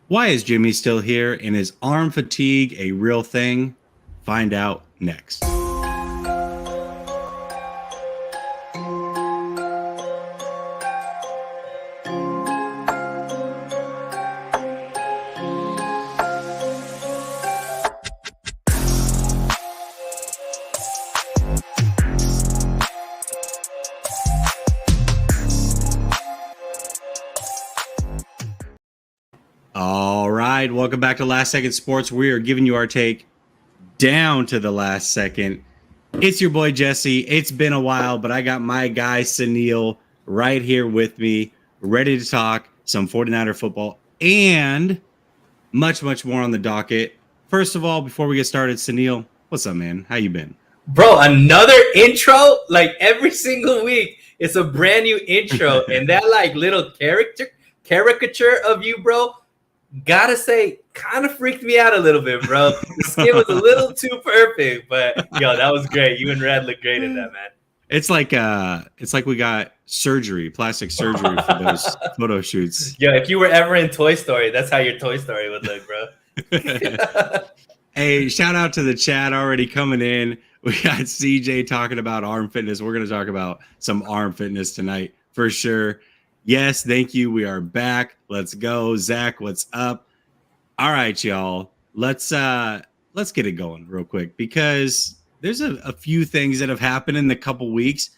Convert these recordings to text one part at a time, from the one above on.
Why is Jimmy still here? And is arm fatigue a real thing? Find out next. All right, welcome back to Last Second Sports. We are giving you our take down to the last second. It's your boy Jesse. It's been a while, but I got my guy Suneil right here with me, ready to talk some 49er football and much, much more on the docket. First of all, before we get started, Suneil, what's up, man? How you been? Bro, another intro? Like every single week, it's a brand new intro. And that like little caricature of you, bro, gotta say, kind of freaked me out a little bit, bro. The skin was a little too perfect, but yo, that was great. You and Red look great in that, man. It's like we got surgery, plastic surgery for those photo shoots. Yo, if you were ever in Toy Story, that's how your Toy Story would look, bro. Hey, shout out to the chat already coming in. We got CJ talking about arm fitness. We're going to talk about some arm fitness tonight for sure. Yes, thank you. We are back. Let's go. Zach, what's up? All right, y'all. Let's get it going real quick because there's a few things that have happened in the couple weeks.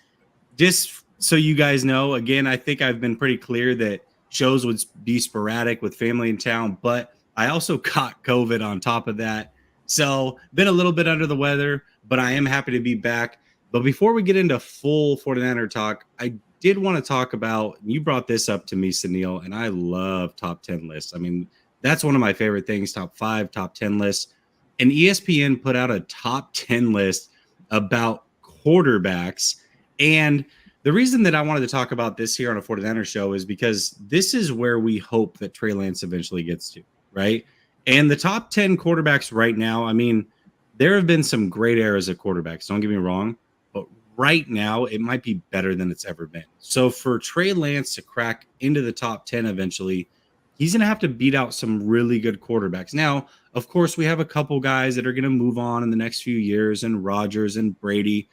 Just so you guys know, again, I think I've been pretty clear that shows would be sporadic with family in town, but I also caught COVID on top of that. So been a little bit under the weather, but I am happy to be back. But before we get into full 49er talk, I did want to talk about, you brought this up to me, Suneil, and I love top 10 lists. I mean, that's one of my favorite things, top 5, top 10 lists. And ESPN put out a top 10 list about quarterbacks. And the reason that I wanted to talk about this here on a 49er show is because this is where we hope that Trey Lance eventually gets to, right? And the top 10 quarterbacks right now, I mean, there have been some great eras of quarterbacks, don't get me wrong, but right now it might be better than it's ever been. So for Trey Lance to crack into the top 10 eventually, he's going to have to beat out some really good quarterbacks. Now, of course, we have a couple guys that are going to move on in the next few years, and Rodgers and Brady.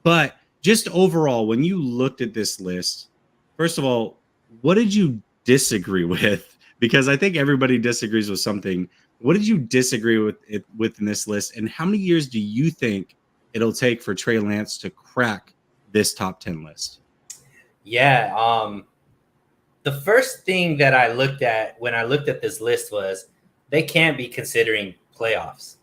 But just overall, when you looked at this list, first of all, what did you disagree with? Because I think everybody disagrees with something. What did you disagree with in this list? And how many years do you think it'll take for Trey Lance to crack this top 10 list? Yeah. The first thing that I looked at when I looked at this list was they can't be considering playoffs.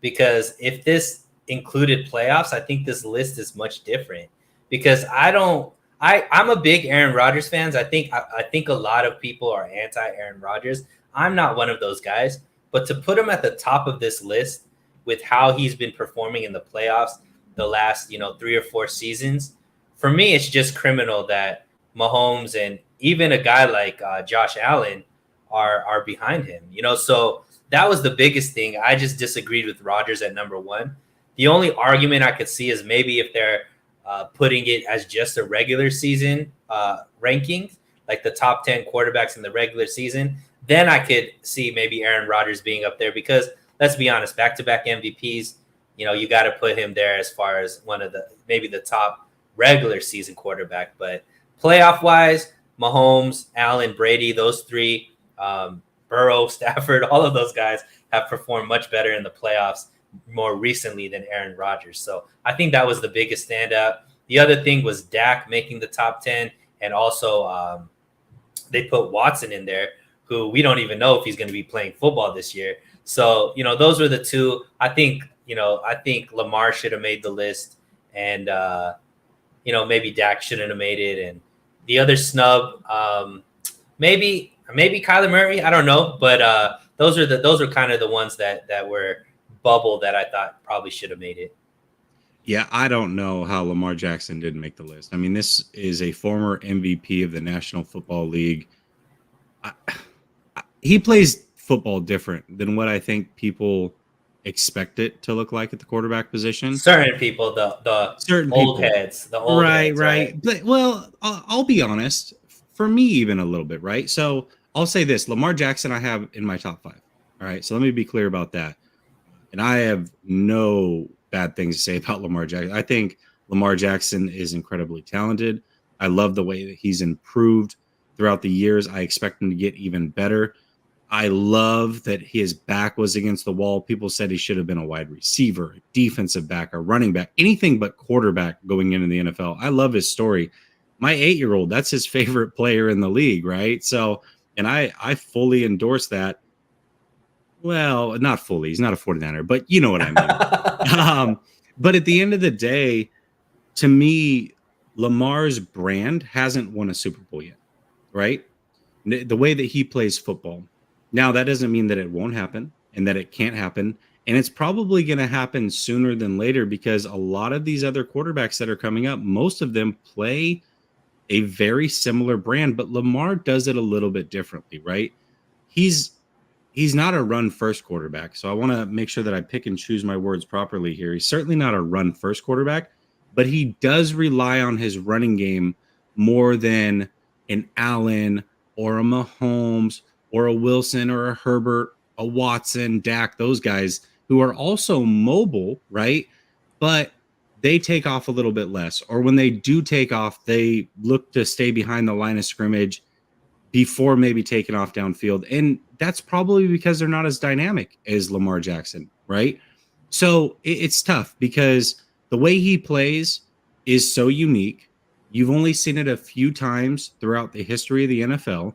Because if this included playoffs, I think this list is much different. Because I'm a big Aaron Rodgers fan. I think a lot of people are anti-Aaron Rodgers. I'm not one of those guys. But to put him at the top of this list with how he's been performing in the playoffs the last 3 or 4 seasons, for me, it's just criminal that Mahomes and even a guy like Josh Allen are behind him. So that was the biggest thing. I just disagreed with Rodgers at number 1. The only argument I could see is maybe if they're putting it as just a regular season ranking, like the top 10 quarterbacks in the regular season, then I could see maybe Aaron Rodgers being up there because let's be honest, back-to-back MVPs, you got to put him there as far as one of maybe the top regular season quarterback. But playoff-wise, Mahomes, Allen, Brady, those three, Burrow, Stafford, all of those guys have performed much better in the playoffs more recently than Aaron Rodgers. So I think that was the biggest standout. The other thing was Dak making the top 10, and also they put Watson in there, who we don't even know if he's going to be playing football this year. So, those were the two. I think Lamar should have made the list, and maybe Dak shouldn't have made it. And the other snub, maybe Kyler Murray. I don't know, but those are kind of the ones that were bubble that I thought probably should have made it. Yeah, I don't know how Lamar Jackson didn't make the list. I mean, this is a former MVP of the National Football League. He plays football different than what I think people expect it to look like at the quarterback position. Certain people, the certain old people. Heads, the old right, heads, right. But I'll be honest. For me, even a little bit, right? So I'll say this: Lamar Jackson, I have in my top 5. All right, so let me be clear about that. And I have no bad things to say about Lamar Jackson. I think Lamar Jackson is incredibly talented. I love the way that he's improved throughout the years. I expect him to get even better. I love that his back was against the wall. People said he should have been a wide receiver, a defensive back, a running back, anything but quarterback going into the NFL. I love his story. My 8-year-old, that's his favorite player in the league, right? So, and I fully endorse that. Well, not fully. He's not a 49er, but you know what I mean. But at the end of the day, to me, Lamar's brand hasn't won a Super Bowl yet, right? The way that he plays football. Now, that doesn't mean that it won't happen and that it can't happen. And it's probably going to happen sooner than later because a lot of these other quarterbacks that are coming up, most of them play a very similar brand, but Lamar does it a little bit differently, right? He's not a run first quarterback. So I want to make sure that I pick and choose my words properly here. He's certainly not a run first quarterback, but he does rely on his running game more than an Allen or a Mahomes or a Wilson or a Herbert, a Watson, Dak, those guys who are also mobile, right? But they take off a little bit less. Or when they do take off, they look to stay behind the line of scrimmage before maybe taking off downfield. And that's probably because they're not as dynamic as Lamar Jackson, right? So it's tough because the way he plays is so unique. You've only seen it a few times throughout the history of the NFL.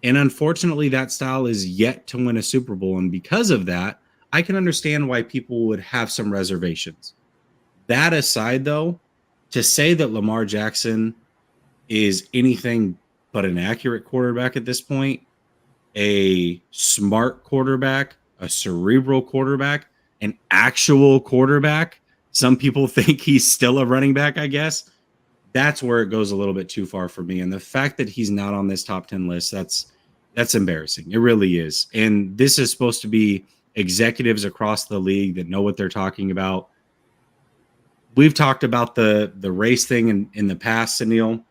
And unfortunately, that style is yet to win a Super Bowl. And because of that, I can understand why people would have some reservations. That aside, though, to say that Lamar Jackson is anything but an accurate quarterback at this point, a smart quarterback, a cerebral quarterback, an actual quarterback. Some people think he's still a running back, I guess. That's where it goes a little bit too far for me. And the fact that he's not on this top 10 list, that's embarrassing. It really is. And this is supposed to be executives across the league that know what they're talking about. We've talked about the race thing in the past, Suneil,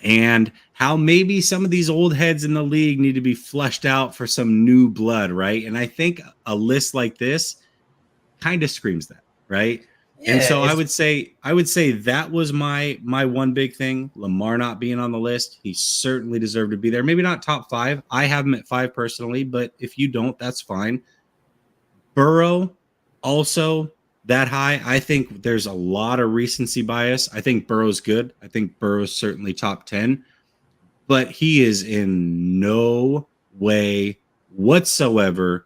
and how maybe some of these old heads in the league need to be flushed out for some new blood, right? And I think a list like this kind of screams that, right? Yeah, and so I would say that was my one big thing. Lamar not being on the list, he certainly deserved to be there. Maybe not top 5. I have him at 5 personally, but if you don't, that's fine. Burrow also that high. I think there's a lot of recency bias. I think Burrow's good. I think Burrow's certainly top 10, but he is in no way whatsoever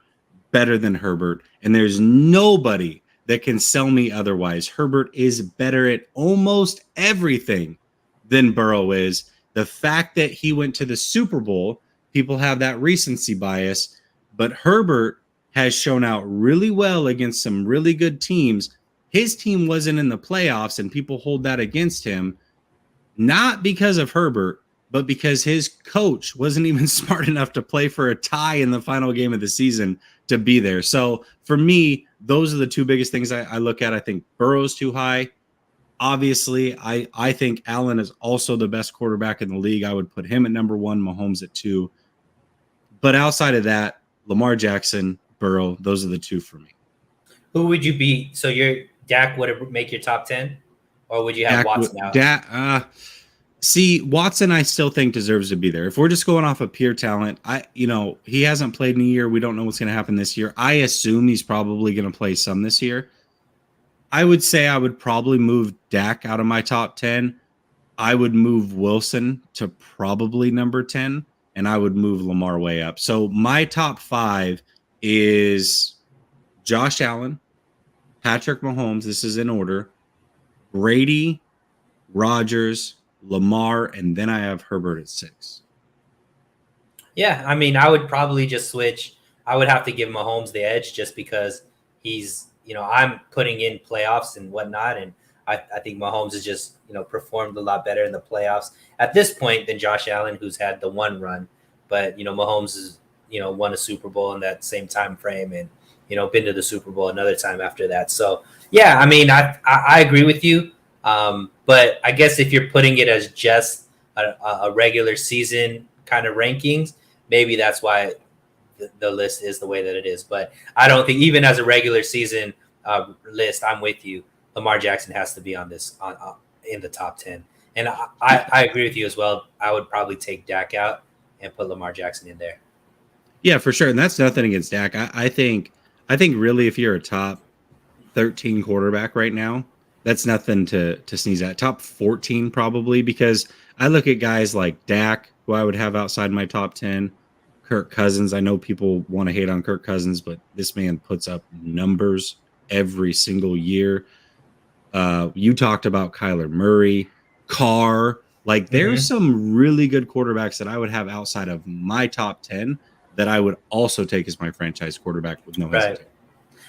better than Herbert. And there's nobody that can sell me otherwise. Herbert is better at almost everything than Burrow is. The fact that he went to the Super Bowl, people have that recency bias, but Herbert has shown out really well against some really good teams. His team wasn't in the playoffs, and people hold that against him, not because of Herbert, but because his coach wasn't even smart enough to play for a tie in the final game of the season to be there. So for me, those are the two biggest things I look at. I think Burrow's too high. Obviously, I think Allen is also the best quarterback in the league. I would put him at number 1, Mahomes at 2. But outside of that, Lamar Jackson, Burrow, those are the two for me. Who would you be? So your Dak would make your top 10, or would you have Watson out? See, Watson, I still think deserves to be there. If we're just going off of pure talent, he hasn't played in a year. We don't know what's going to happen this year. I assume he's probably going to play some this year. I would say I would probably move Dak out of my top 10. I would move Wilson to probably number 10, and I would move Lamar way up. So my top 5 is Josh Allen, Patrick Mahomes. This is in order. Brady, Rodgers, Lamar, and then I have Herbert at 6. Yeah, I mean, I would probably just switch. I would have to give Mahomes the edge just because he's, I'm putting in playoffs and whatnot, and I think Mahomes has just, performed a lot better in the playoffs at this point than Josh Allen, who's had the one run. But, Mahomes has, won a Super Bowl in that same time frame and, been to the Super Bowl another time after that. So, yeah, I mean, I agree with you. But I guess if you're putting it as just a regular season kind of rankings, maybe that's why the list is the way that it is. But I don't think even as a regular season list, I'm with you. Lamar Jackson has to be on this in the top 10. And I agree with you as well. I would probably take Dak out and put Lamar Jackson in there. Yeah, for sure. And that's nothing against Dak. I think really if you're a top 13 quarterback right now, that's nothing to sneeze at. Top 14 probably, because I look at guys like Dak, who I would have outside my top 10. Kirk Cousins. I know people want to hate on Kirk Cousins, but this man puts up numbers every single year. You talked about Kyler Murray, Carr. Like there's some really good quarterbacks that I would have outside of my top 10 that I would also take as my franchise quarterback with no hesitation.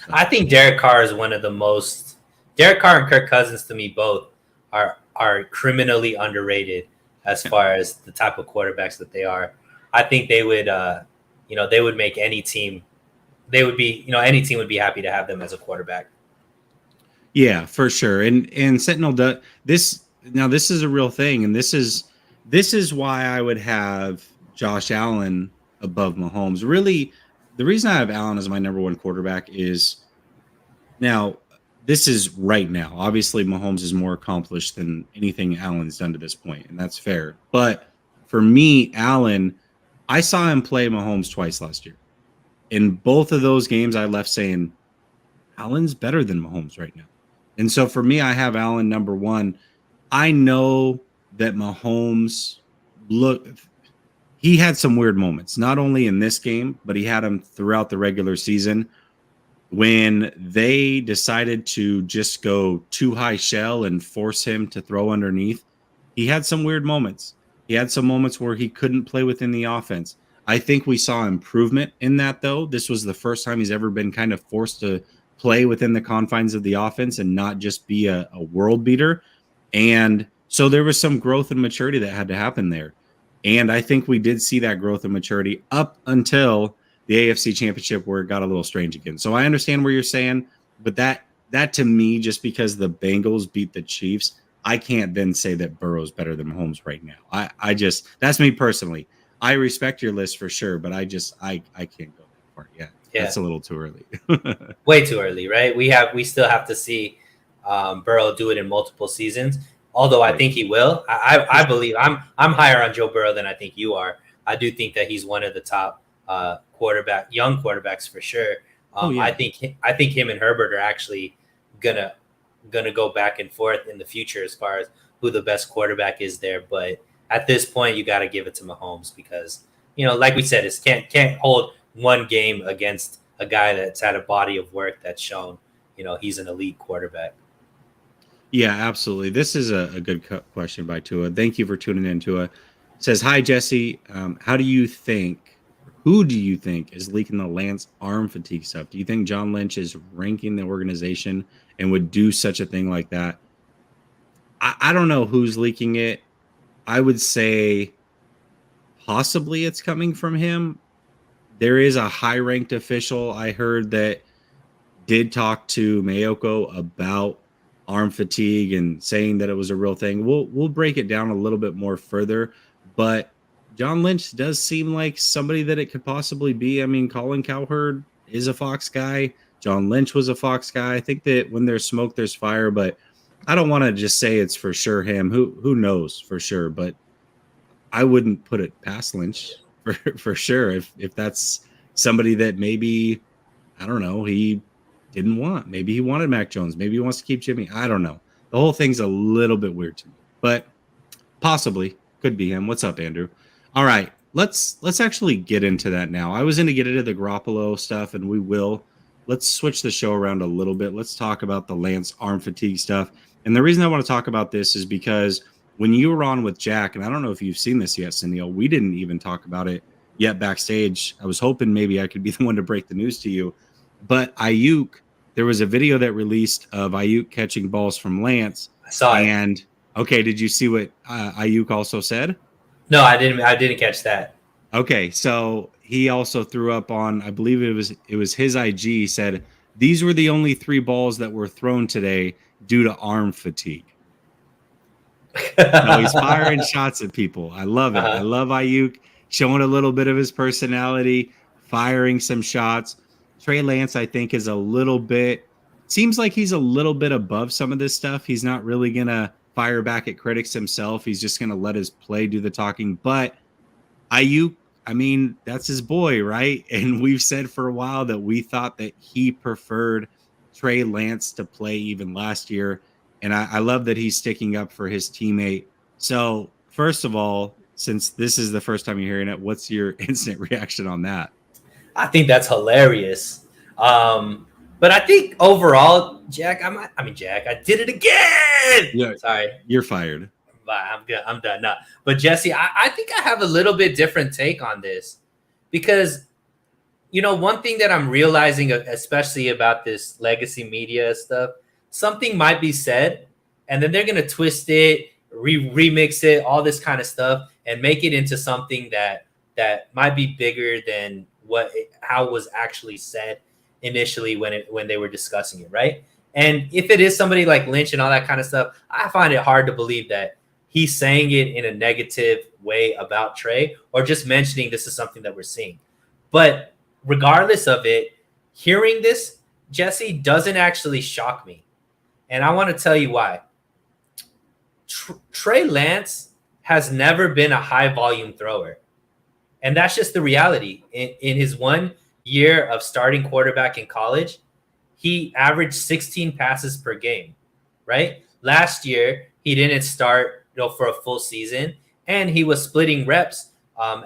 So. I think Derek Carr is one of the most. Derek Carr and Kirk Cousins to me both are criminally underrated as far as the type of quarterbacks that they are. I think they would, they would make any team. They would be, any team would be happy to have them as a quarterback. Yeah, for sure. And Suneil this. Now this is a real thing, and this is why I would have Josh Allen above Mahomes. Really, the reason I have Allen as my number one quarterback is now. This is right now. Obviously, Mahomes is more accomplished than anything Allen's done to this point, and that's fair. But for me, Allen, I saw him play Mahomes twice last year. In both of those games, I left saying, Allen's better than Mahomes right now. And so for me, I have Allen number one. I know that Mahomes, he had some weird moments, not only in this game, but he had them throughout the regular season. When they decided to just go too high shell and force him to throw underneath, he had some weird moments. He had some moments where he couldn't play within the offense. I think we saw improvement in that, though. This was the first time he's ever been kind of forced to play within the confines of the offense and not just be a world beater. And so there was some growth and maturity that had to happen there. And I think we did see that growth and maturity up until the AFC Championship, where it got a little strange again. So I understand where you're saying, but that to me, just because the Bengals beat the Chiefs, I can't then say that Burrow's better than Mahomes right now. I just, that's me personally. I respect your list for sure, but I can't go that far yet. Yeah. That's a little too early. Way too early, right? We still have to see Burrow do it in multiple seasons. Although I think he will. I believe I'm higher on Joe Burrow than I think you are. I do think that he's one of the top young quarterbacks for sure. I think him and Herbert are actually gonna go back and forth in the future as far as who the best quarterback is there. But at this point, you got to give it to Mahomes because like we said, it can't hold one game against a guy that's had a body of work that's shown he's an elite quarterback. Yeah, absolutely. This is a good question by Tua. Thank you for tuning in, Tua. It says, hi, Jesse. Who do you think is leaking the Lance arm fatigue stuff? Do you think John Lynch is ranking the organization and would do such a thing like that? I don't know who's leaking it. I would say possibly it's coming from him. There is a high-ranked official I heard that did talk to Mayoko about arm fatigue and saying that it was a real thing. We'll break it down a little bit more further, but John Lynch does seem like somebody that it could possibly be. I mean, Colin Cowherd is a Fox guy. John Lynch was a Fox guy. I think that when there's smoke, there's fire, but I don't want to just say it's for sure him. Who knows for sure, but I wouldn't put it past Lynch for sure. If that's somebody that maybe, I don't know, he didn't want. Maybe he wanted Mac Jones. Maybe he wants to keep Jimmy. I don't know. The whole thing's a little bit weird to me, but possibly could be him. What's up, Andrew? All right, let's actually get into that now. I was going to get into the Garoppolo stuff, and we will. Let's switch the show around a little bit. Let's talk about the Lance arm fatigue stuff. And the reason I want to talk about this is because when you were on with Jack, and I don't know if you've seen this yet, Suneil, we didn't even talk about it yet backstage. I was hoping maybe I could be the one to break the news to you. But Ayuk, there was a video that released of Ayuk catching balls from Lance. I saw it. And, okay, did you see what Ayuk also said? No, I didn't catch that. Okay, so he also threw up on, I believe it was his IG. He said, these were the only 3 balls that were thrown today due to arm fatigue. No, he's firing shots at people. I love it. I love Ayuk. showing a little bit of his personality, firing some shots. Trey Lance, I think, is a little bit, seems like he's a little bit above some of this stuff. He's not really going to fire back at critics himself. He's just going to let his play do the talking. But Ayuk, I mean, that's his boy, right? And we've said for a while that we thought that he preferred Trey Lance to play even last year. And I love that he's sticking up for his teammate. So, first of all, since this is the first time you're hearing it, what's your instant reaction on that? I think that's hilarious. But I think overall, Jack, Jack, I did it again. Yeah, sorry, you're fired. I'm good. I'm done. No. But Jesse, I think I have a little bit different take on this because, one thing that I'm realizing, especially about this legacy media stuff, something might be said and then they're going to twist it, remix it, all this kind of stuff and make it into something that might be bigger than how it was actually said initially when they were discussing it. Right. And if it is somebody like Lynch and all that kind of stuff, I find it hard to believe that he's saying it in a negative way about Trey or just mentioning this is something that we're seeing. But regardless of it, hearing this, Jesse, doesn't actually shock me. And I want to tell you why. Trey Lance has never been a high volume thrower. And that's just the reality. In his 1 year of starting quarterback in college, he averaged 16 passes per game, right? Last year, he didn't start for a full season, and he was splitting reps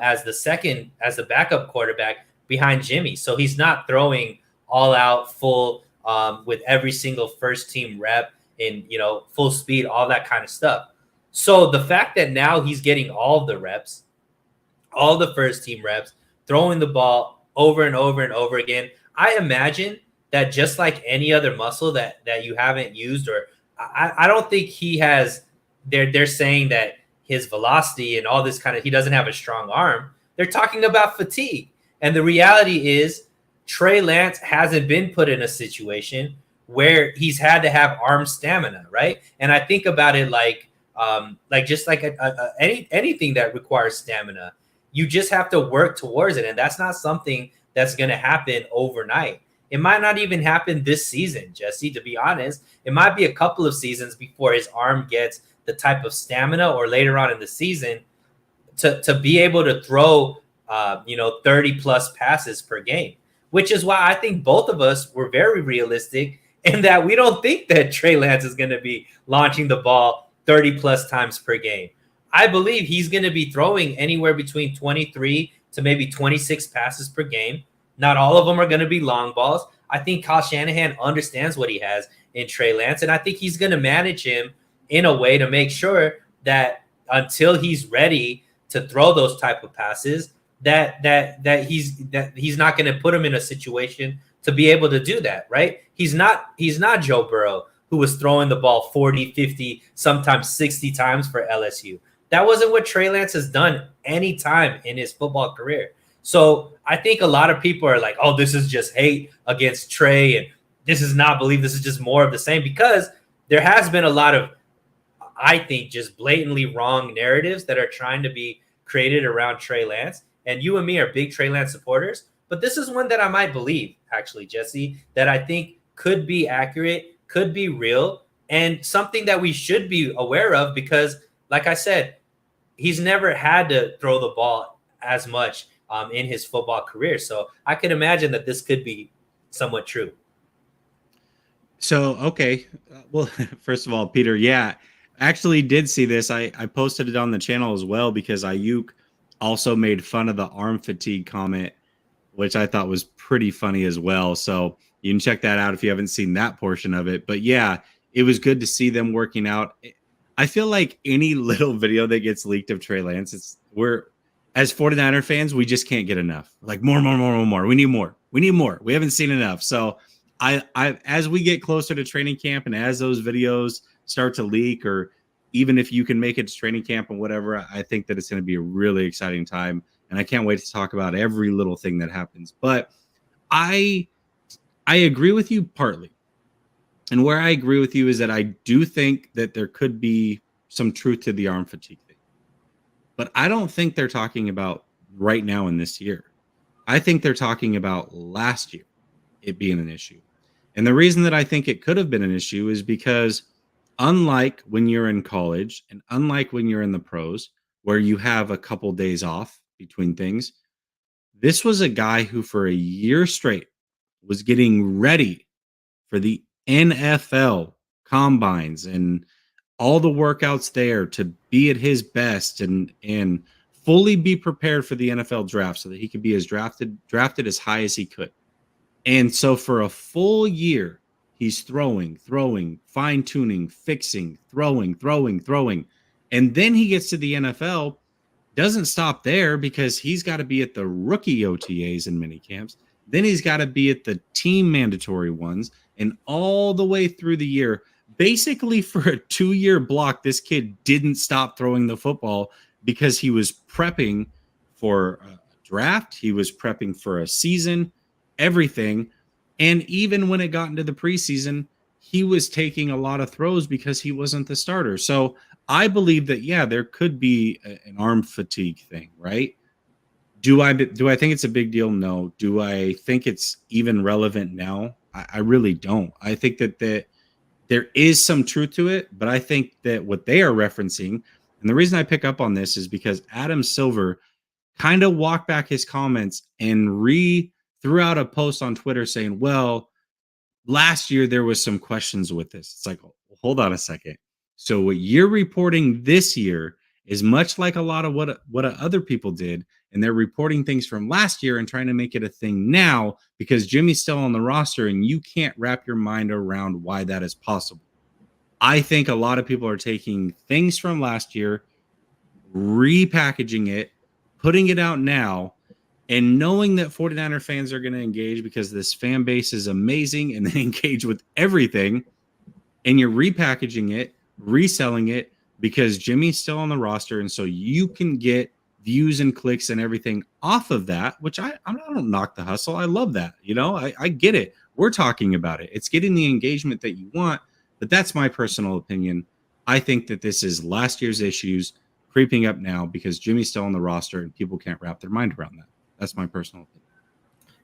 as the backup quarterback behind Jimmy. So he's not throwing all out full with every single first team rep in full speed, all that kind of stuff. So the fact that now he's getting all the reps, all the first team reps, throwing the ball over and over and over again, I imagine that just like any other muscle that you haven't used, or I don't think he has. They're saying that his velocity and all this kind of, he doesn't have a strong arm. They're talking about fatigue. And the reality is Trey Lance hasn't been put in a situation where he's had to have arm stamina, right? And I think about it like anything that requires stamina, you just have to work towards it. And that's not something that's going to happen overnight. It might not even happen this season, Jesse, to be honest. It might be a couple of seasons before his arm gets the type of stamina or later on in the season to be able to throw 30 plus passes per game, which is why I think both of us were very realistic in that we don't think that Trey Lance is going to be launching the ball 30 plus times per game. I believe he's going to be throwing anywhere between 23 to maybe 26 passes per game. Not all of them are going to be long balls. I think Kyle Shanahan understands what he has in Trey Lance, and I think he's going to manage him in a way to make sure that until he's ready to throw those type of passes, that he's not going to put him in a situation to be able to do that, right? He's not Joe Burrow, who was throwing the ball 40, 50, sometimes 60 times for LSU. That wasn't what Trey Lance has done any time in his football career. So I think a lot of people are like, oh, this is just hate against Trey, and this is not believe, this is just more of the same, because there has been a lot of, I think, just blatantly wrong narratives that are trying to be created around Trey Lance. And you and me are big Trey Lance supporters. But this is one that I might believe, actually, Jesse, that I think could be accurate, could be real, and something that we should be aware of because, like I said, he's never had to throw the ball as much in his football career. So I could imagine that this could be somewhat true. So, okay. Well, first of all, Peter, yeah, actually did see this. I posted it on the channel as well because Ayuk also made fun of the arm fatigue comment, which I thought was pretty funny as well. So you can check that out if you haven't seen that portion of it. But yeah, it was good to see them working out. I feel like any little video that gets leaked of Trey Lance, we're as 49er fans, we just can't get enough. Like more. We need more. We haven't seen enough. So I as we get closer to training camp and as those videos start to leak, or even if you can make it to training camp and whatever, I think that it's going to be a really exciting time. And I can't wait to talk about every little thing that happens. But I agree with you partly. And where I agree with you is that I do think that there could be some truth to the arm fatigue thing. But I don't think they're talking about right now in this year. I think they're talking about last year, it being an issue. And the reason that I think it could have been an issue is because unlike when you're in college and unlike when you're in the pros, where you have a couple days off between things, this was a guy who for a year straight was getting ready for the NFL combines and all the workouts there to be at his best and fully be prepared for the NFL draft so that he could be as drafted as high as he could. And so for a full year, he's throwing, fine tuning, fixing, throwing. And then he gets to the NFL, doesn't stop there because he's got to be at the rookie OTAs in mini camps. Then he's got to be at the team mandatory ones and all the way through the year. Basically, for a 2-year block, this kid didn't stop throwing the football because he was prepping for a draft. He was prepping for a season, everything. And even when it got into the preseason, he was taking a lot of throws because he wasn't the starter. So I believe that, yeah, there could be an arm fatigue thing, right? Do I think it's a big deal? No. Do I think it's even relevant now? I really don't. I think that there is some truth to it, but I think that what they are referencing, and the reason I pick up on this is because Adam Silver kind of walked back his comments and threw out a post on Twitter saying, well, last year there was some questions with this. It's like, hold on a second. So what you're reporting this year is much like a lot of what other people did, and they're reporting things from last year and trying to make it a thing now because Jimmy's still on the roster and you can't wrap your mind around why that is possible. I think a lot of people are taking things from last year, repackaging it, putting it out now, and knowing that 49er fans are going to engage because this fan base is amazing and they engage with everything, and you're repackaging it, reselling it because Jimmy's still on the roster, and so you can get views and clicks and everything off of that, which I don't knock the hustle. I love that. I get it. We're talking about it. It's getting the engagement that you want, but that's my personal opinion. I think that this is last year's issues creeping up now because Jimmy's still on the roster and people can't wrap their mind around that. That's my personal opinion.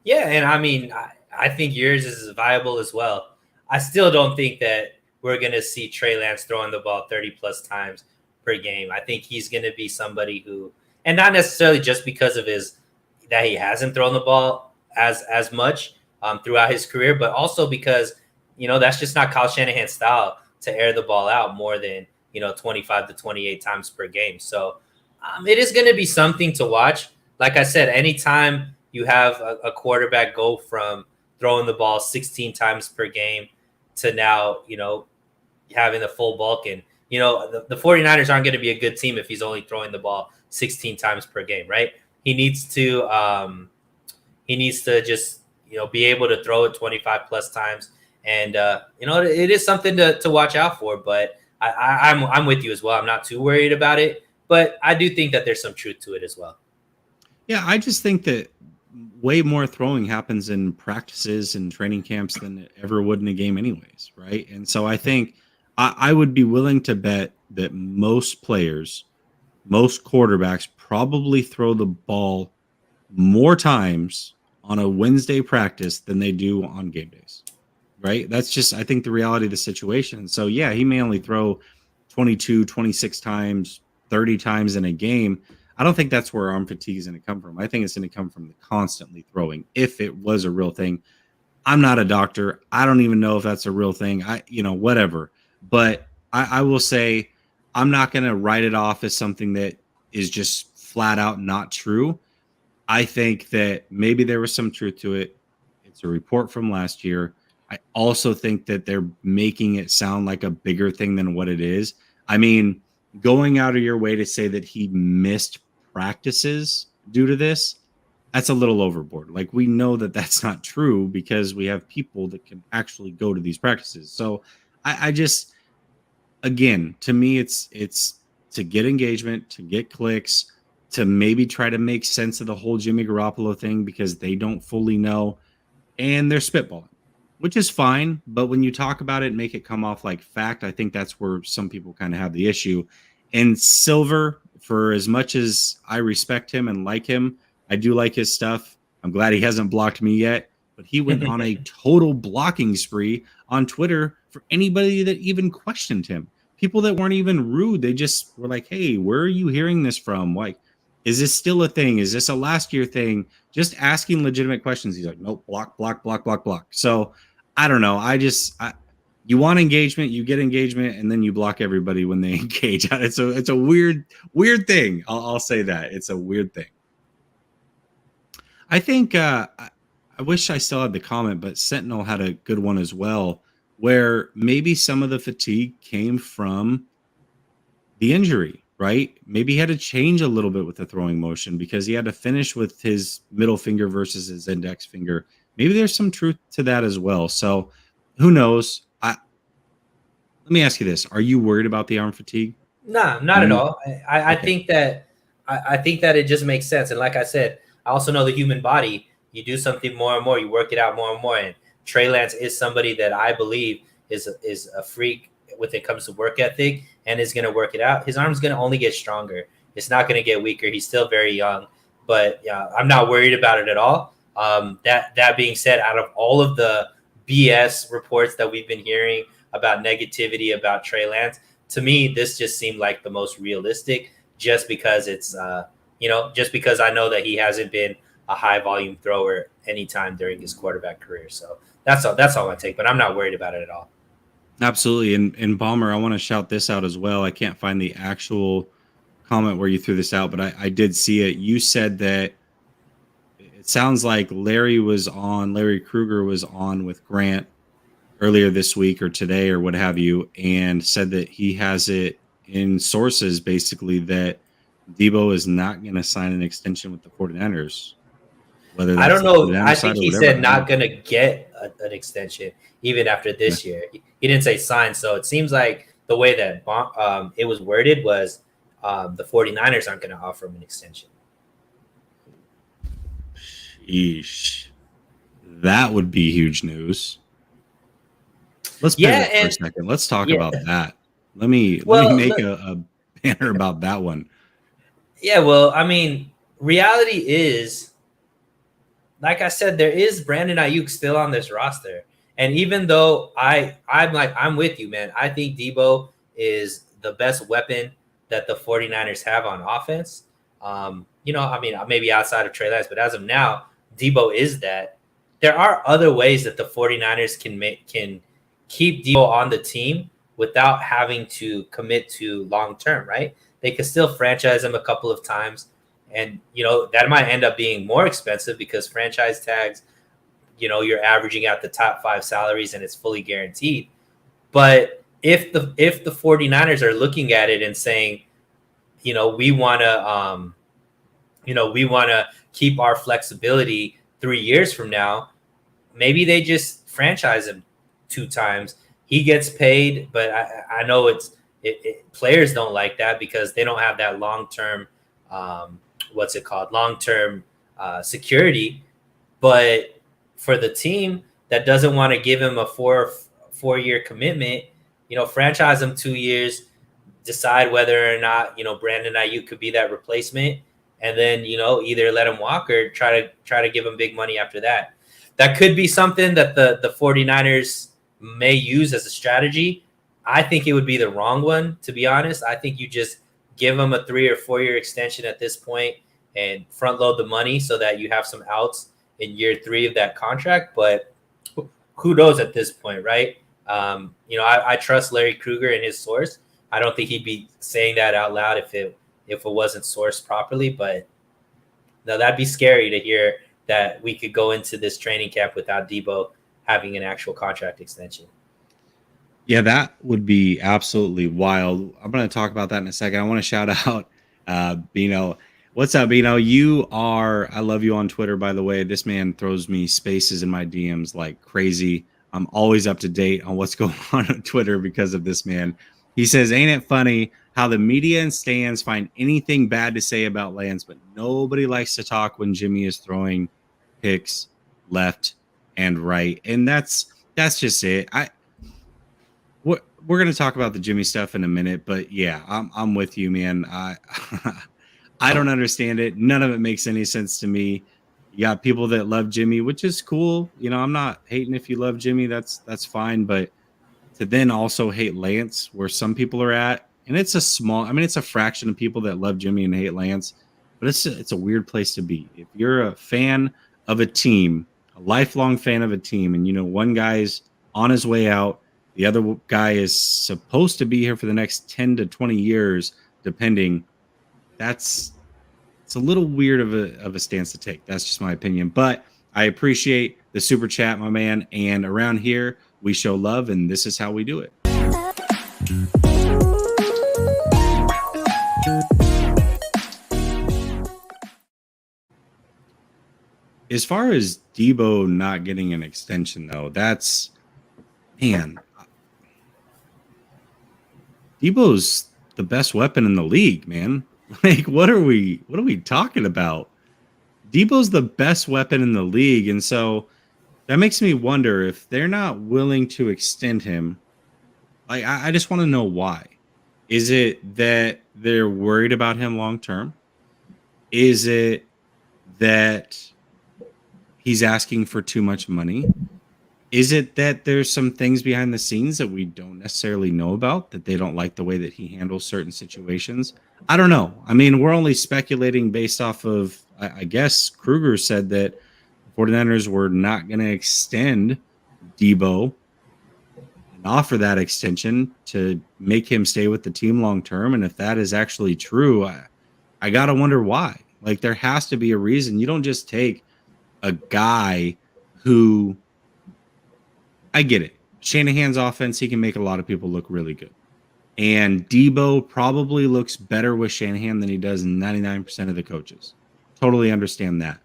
Yeah, and I mean, I think yours is viable as well. I still don't think that we're going to see Trey Lance throwing the ball 30-plus times per game. I think he's going to be somebody who, and not necessarily just because of that he hasn't thrown the ball as much throughout his career, but also because, that's just not Kyle Shanahan's style to air the ball out more than, 25 to 28 times per game. So it is going to be something to watch. Like I said, anytime you have a quarterback go from throwing the ball 16 times per game to now, having the full bulk, and, the 49ers aren't going to be a good team if he's only throwing the ball 16 times per game, right? He needs to just, be able to throw it 25 plus times. And, it is something to watch out for, but I'm with you as well. I'm not too worried about it, but I do think that there's some truth to it as well. Yeah, I just think that way more throwing happens in practices and training camps than it ever would in a game anyways, right? And so I think I would be willing to bet that most quarterbacks probably throw the ball more times on a Wednesday practice than they do on game days, right? That's just, I think, the reality of the situation. So, yeah, he may only throw 22, 26 times, 30 times in a game. I don't think that's where arm fatigue is going to come from. I think it's going to come from the constantly throwing. If it was a real thing, I'm not a doctor. I don't even know if that's a real thing. Whatever. But I will say I'm not going to write it off as something that is just flat out not true. I think that maybe there was some truth to it. It's a report from last year. I also think that they're making it sound like a bigger thing than what it is. I mean, going out of your way to say that he missed practices due to this, that's a little overboard. Like, we know that that's not true because we have people that can actually go to these practices. So I just, again, to me, it's to get engagement, to get clicks, to maybe try to make sense of the whole Jimmy Garoppolo thing because they don't fully know, and they're spitballing, which is fine. But when you talk about it and make it come off like fact, I think that's where some people kind of have the issue. And Silver, for as much as I respect him and like him, I do like his stuff. I'm glad he hasn't blocked me yet, but he went on a total blocking spree on Twitter for anybody that even questioned him. People that weren't even rude. They just were like, hey, where are you hearing this from? Like, is this still a thing? Is this a last year thing? Just asking legitimate questions. He's like, nope, block, block, block, block, block. So I don't know. You want engagement, you get engagement, and then you block everybody when they engage. It's a weird thing. I'll say that. It's a weird thing. I think I wish I still had the comment, but Sentinel had a good one as well, where maybe some of the fatigue came from the injury, right? Maybe he had to change a little bit with the throwing motion because he had to finish with his middle finger versus his index finger. Maybe there's some truth to that as well. So who knows? Let me ask you this. Are you worried about the arm fatigue? Nah, not at all. I think that I think that it just makes sense. And like I said, I also know the human body. You do something more and more, you work it out more and more. And Trey Lance is somebody that I believe is a freak when it comes to work ethic and is going to work it out. His arm's going to only get stronger. It's not going to get weaker. He's still very young, but yeah, I'm not worried about it at all. That being said, out of all of the BS reports that we've been hearing about negativity about Trey Lance, to me, this just seemed like the most realistic, just because it's, just because I know that he hasn't been a high volume thrower anytime during his quarterback career. So that's all I take, but I'm not worried about it at all. Absolutely. And Bomber, I want to shout this out as well. I can't find the actual comment where you threw this out, but I did see it. You said that it sounds like Larry Krueger was on with Grant earlier this week or today or what have you, and said that he has it in sources basically that Deebo is not going to sign an extension with the 49ers. Whether that's I don't know. I think he said not going to get an extension even after this year. He didn't say sign. So it seems like the way that it was worded was the 49ers aren't going to offer him an extension. Sheesh. That would be huge news. Let's pivot for a second. Let's talk about that. Let me make a banner about that one. Yeah, well, I mean, reality is, like I said, there is Brandon Ayuk still on this roster. And even though I'm with you, man. I think Deebo is the best weapon that the 49ers have on offense. Maybe outside of Trey Lance, but as of now, Deebo is that. There are other ways that the 49ers can keep Deebo on the team without having to commit to long term, right? They could still franchise him a couple of times. And, that might end up being more expensive because franchise tags, you're averaging out the top 5 salaries and it's fully guaranteed. But if the 49ers are looking at it and saying, we want to keep our flexibility 3 years from now, maybe they just franchise him 2 times. He gets paid, but I know players don't like that because they don't have that long-term, long-term security. But for the team that doesn't want to give him a four-year commitment, franchise him 2 years, decide whether or not, Brandon Ayuk could be that replacement, and then, either let him walk or try to give him big money after that. That could be something that the 49ers may use as a strategy. I think it would be the wrong one, to be honest. I think you just give him a 3 or 4 year extension at this point and front load the money so that you have some outs in year 3 of that contract. But who knows at this point, right? I trust Larry Krueger and his source. I don't think he'd be saying that out loud if it wasn't sourced properly. But no, that'd be scary to hear that we could go into this training camp without Deebo having an actual contract extension. Yeah, that would be absolutely wild. I'm going to talk about that in a second. I want to shout out Bino. What's up, Bino? I love you on Twitter, by the way. This man throws me spaces in my DMs like crazy. I'm always up to date on what's going on Twitter because of this man. He says, ain't it funny how the media and stands find anything bad to say about Lance, but nobody likes to talk when Jimmy is throwing picks left and right. And that's just it. we're gonna talk about the Jimmy stuff in a minute, but yeah, I'm with you, man. I I don't understand it. None of it makes any sense to me. You got people that love Jimmy, which is cool. I'm not hating if you love Jimmy. That's fine, but to then also hate Lance, where some people are at, and it's a small. I mean, it's a fraction of people that love Jimmy and hate Lance, but it's a weird place to be. If you're a fan of a team, a lifelong fan of a team, and one guy's on his way out, the other guy is supposed to be here for the next 10 to 20 years, depending. It's a little weird of a stance to take. That's just my opinion. But I appreciate the super chat, my man. And around here, we show love, and this is how we do it. As far as Deebo not getting an extension, though, man, Deebo's the best weapon in the league, man. Like, what are we talking about? Deebo's the best weapon in the league, and so that makes me wonder if they're not willing to extend him. Like, I just want to know why. Is it that they're worried about him long term? Is it that he's asking for too much money? Is it that there's some things behind the scenes that we don't necessarily know about, that they don't like the way that he handles certain situations? I don't know. I mean, we're only speculating based off of, I guess Kruger said that the 49ers were not going to extend Deebo and offer that extension to make him stay with the team long term. And if that is actually true, I got to wonder why. Like, there has to be a reason. You don't just take a guy who, I get it. Shanahan's offense, he can make a lot of people look really good. And Deebo probably looks better with Shanahan than he does 99% of the coaches. Totally understand that.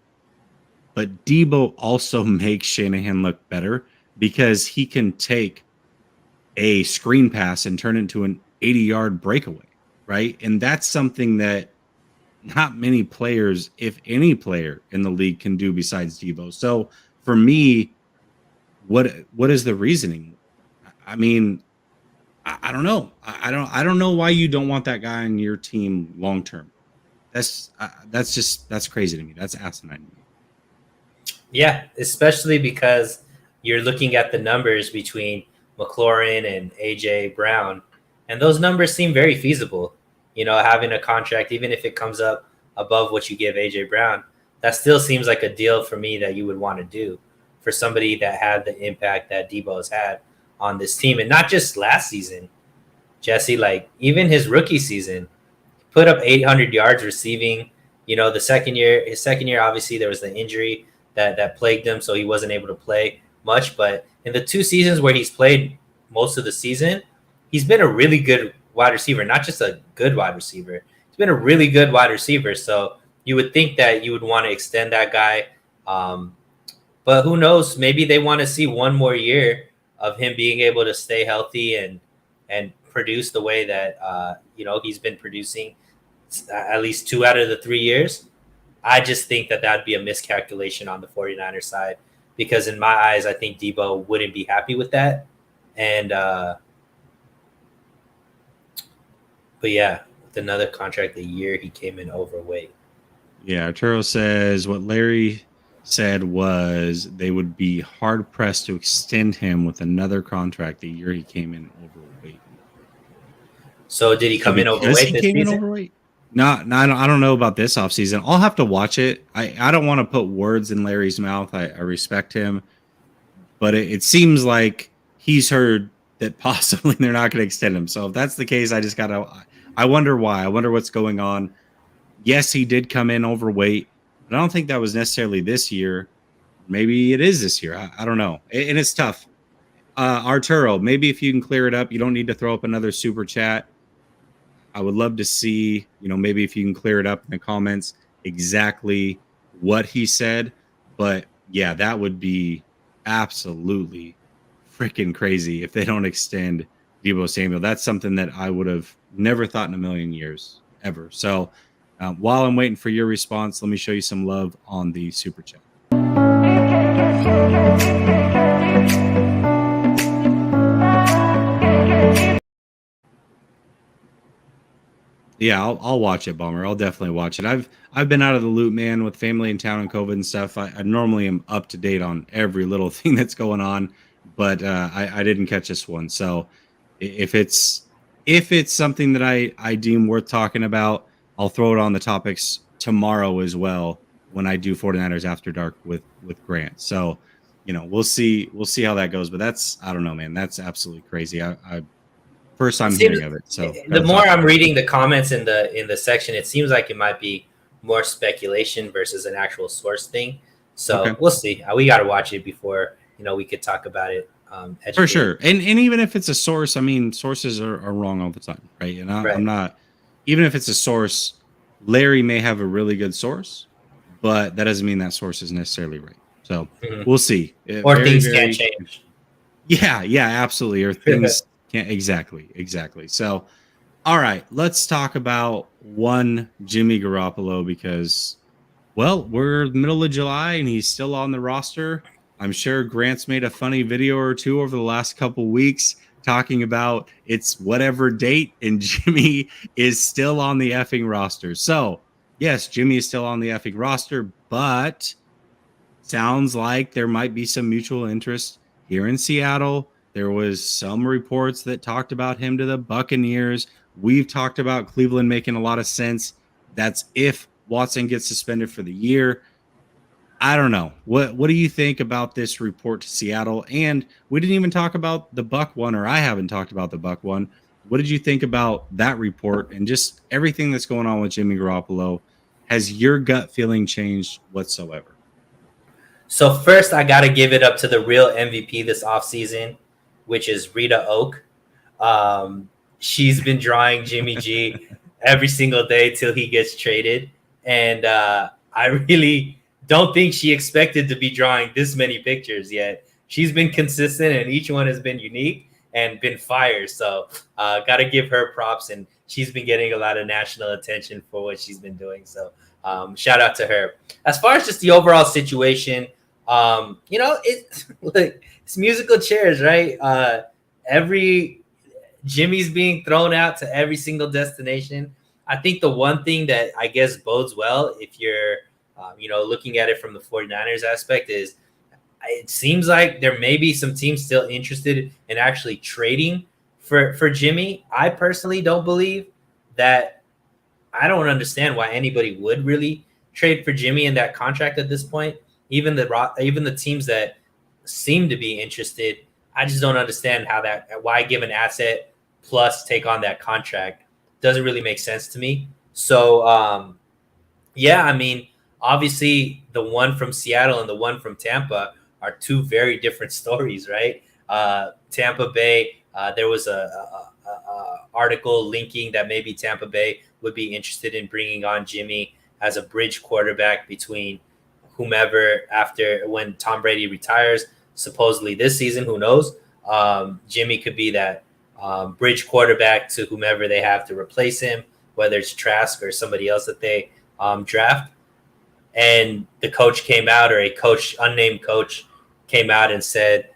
But Deebo also makes Shanahan look better because he can take a screen pass and turn it into an 80-yard breakaway, right? And that's something that not many players, if any player in the league, can do besides Deebo. So for me, what is the reasoning? I mean, I don't know. I don't know why you don't want that guy on your team long term. That's crazy to me. That's asinine to me. Yeah, especially because you're looking at the numbers between McLaurin and AJ Brown, and those numbers seem very feasible. Having a contract, even if it comes up above what you give AJ Brown, that still seems like a deal for me that you would want to do for somebody that had the impact that Deebo has had on this team. And not just last season, Jesse, like even his rookie season, put up 800 yards receiving. His second year, obviously there was the injury that plagued him, so he wasn't able to play much. But in the 2 seasons where he's played most of the season, he's been a really good wide receiver, not just a good wide receiver. He's been a really good wide receiver. So you would think that you would want to extend that guy. But who knows? Maybe they want to see one more year of him being able to stay healthy and produce the way that he's been producing at least 2 out of the 3 years. I just think that that'd be a miscalculation on the 49ers side, because in my eyes, I think Deebo wouldn't be happy with that. And but yeah, with another contract a year, he came in overweight. Yeah, Arturo says what Larry said was they would be hard pressed to extend him with another contract the year he came in overweight. So did he come in overweight this season? Overweight? No, I don't know about this offseason. I'll have to watch it. I don't want to put words in Larry's mouth. I respect him, but it seems like he's heard that possibly they're not going to extend him. So if that's the case, I wonder why. I wonder what's going on. Yes, he did come in overweight, but I don't think that was necessarily this year. Maybe it is this year. I don't know. And it's tough. Arturo, maybe if you can clear it up, you don't need to throw up another super chat. I would love to see, maybe if you can clear it up in the comments exactly what he said. But yeah, that would be absolutely freaking crazy if they don't extend Deebo Samuel. That's something that I would have never thought in a million years ever. So while I'm waiting for your response, let me show you some love on the super chat. Yeah, I'll watch it, Bummer. I'll definitely watch it. I've been out of the loop, man, with family in town and COVID and stuff. I normally am up to date on every little thing that's going on, but I didn't catch this one. So if it's something that I deem worth talking about, I'll throw it on the topics tomorrow as well when I do 49ers After Dark with Grant. So, we'll see how that goes. But that's, I don't know, man. That's absolutely crazy. I first It time seems hearing of it. So the gotta more talk I'm about it. reading the comments in the section, it seems like it might be more speculation versus an actual source thing. Okay. So we'll see. We got to watch it before we could talk about it. For Educate. sure. And even if it's a source, I mean, sources are wrong all the time, right? And I'm Right. not, even if it's a source, Larry may have a really good source, but that doesn't mean that source is necessarily right. So Mhm. we'll see. Or Very, things can very, change. yeah, absolutely. Or things can't, exactly. So, all right, let's talk about one Jimmy Garoppolo because, well, we're middle of July and he's still on the roster. I'm sure Grant's made a funny video or two over the last couple weeks talking about it's whatever date and Jimmy is still on the effing roster. So, yes, Jimmy is still on the effing roster, but sounds like there might be some mutual interest here in Seattle. There was some reports that talked about him to the Buccaneers. We've talked about Cleveland making a lot of sense. That's if Watson gets suspended for the year. I don't know. What do you think about this report to Seattle? And we didn't even talk about the Buck one, or I haven't talked about the Buck one. What did you think about that report and just everything that's going on with Jimmy Garoppolo? Has your gut feeling changed whatsoever? So first, I got to give it up to the real MVP this offseason, which is Rita Oak. She's been drawing Jimmy G every single day till he gets traded. And I really don't think she expected to be drawing this many pictures yet. She's been consistent and each one has been unique and been fire. So got to give her props. And she's been getting a lot of national attention for what she's been doing. So shout out to her. As far as just the overall situation, it's musical chairs, right? Every Jimmy's being thrown out to every single destination. I think the one thing that I guess bodes well if you're, looking at it from the 49ers aspect is it seems like there may be some teams still interested in actually trading for Jimmy. I personally don't believe that. I don't understand why anybody would really trade for Jimmy in that contract at this point. Even the teams that seem to be interested, I just don't understand why give an asset plus take on that contract doesn't really make sense to me. So yeah, I mean, obviously the one from Seattle and the one from Tampa are two very different stories, right? Tampa Bay, there was a article linking that maybe Tampa Bay would be interested in bringing on Jimmy as a bridge quarterback between whomever after when Tom Brady retires, supposedly this season, who knows? Jimmy could be that bridge quarterback to whomever they have to replace him, whether it's Trask or somebody else that they draft. And the coach came out, or a coach, unnamed coach, came out and said,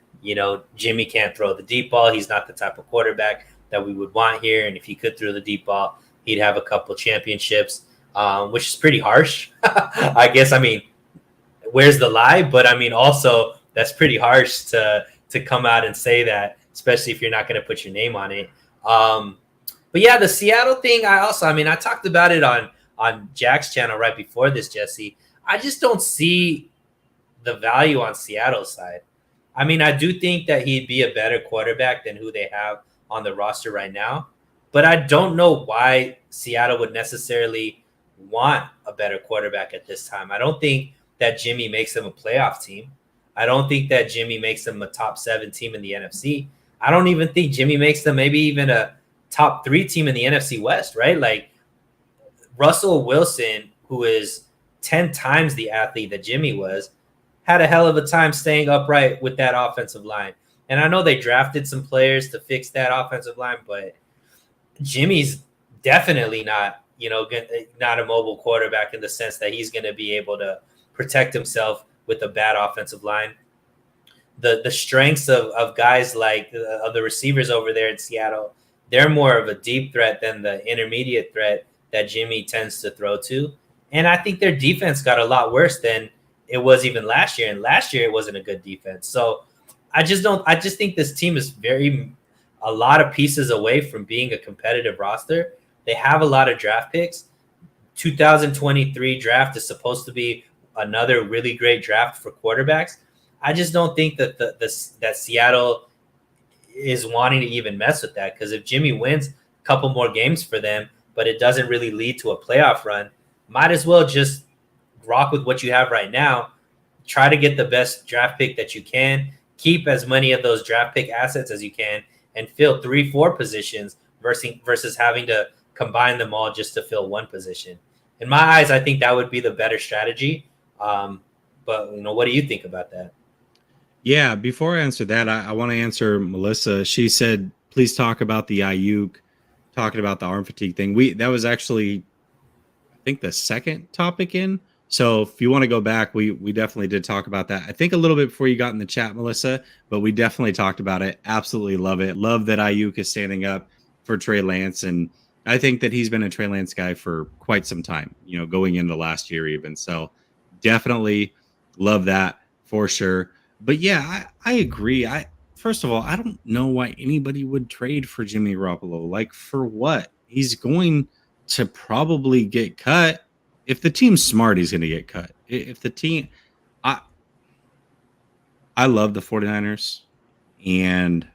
Jimmy can't throw the deep ball. He's not the type of quarterback that we would want here. And if he could throw the deep ball, he'd have a couple championships, which is pretty harsh. I guess, I mean, where's the lie? But I mean, also, that's pretty harsh to come out and say that, especially if you're not going to put your name on it. But yeah, the Seattle thing, I talked about it on Jack's channel right before this, Jesse. I just don't see the value on Seattle's side. I mean, I do think that he'd be a better quarterback than who they have on the roster right now. But I don't know why Seattle would necessarily want a better quarterback at this time. I don't think that Jimmy makes them a playoff team. I don't think that Jimmy makes them a top 7 team in the NFC. I don't even think Jimmy makes them maybe even a top 3 team in the NFC West, right? Like Russell Wilson, who is 10 times the athlete that Jimmy was, had a hell of a time staying upright with that offensive line. And I know they drafted some players to fix that offensive line, but Jimmy's definitely not, not a mobile quarterback in the sense that he's going to be able to protect himself with a bad offensive line. The strengths of guys like of the receivers over there in Seattle, they're more of a deep threat than the intermediate threat that Jimmy tends to throw to. And I think their defense got a lot worse than it was even last year. And last year it wasn't a good defense. So I just think this team is a lot of pieces away from being a competitive roster. They have a lot of draft picks. 2023 draft is supposed to be another really great draft for quarterbacks. I just don't think that that Seattle is wanting to even mess with that, because if Jimmy wins a couple more games for them, but it doesn't really lead to a playoff run, might as well just rock with what you have right now. Try to get the best draft pick that you can. Keep as many of those draft pick assets as you can and fill 3-4 positions versus having to combine them all just to fill one position. In my eyes, I think that would be the better strategy. But what do you think about that? Yeah, before I answer that, I want to answer Melissa. She said, please talk about the Ayuk, talking about the arm fatigue thing. That was actually, I think, the second topic in. So if you want to go back, we definitely did talk about that. I think a little bit before you got in the chat, Melissa, but we definitely talked about it. Absolutely love it. Love that Ayuk is standing up for Trey Lance. And I think that he's been a Trey Lance guy for quite some time, going into last year even. So definitely love that for sure. But yeah, I agree. First of all, I don't know why anybody would trade for Jimmy Garoppolo. Like, for what? He's going to probably get cut. If the team's smart, he's going to get cut. If the team, I love the 49ers, and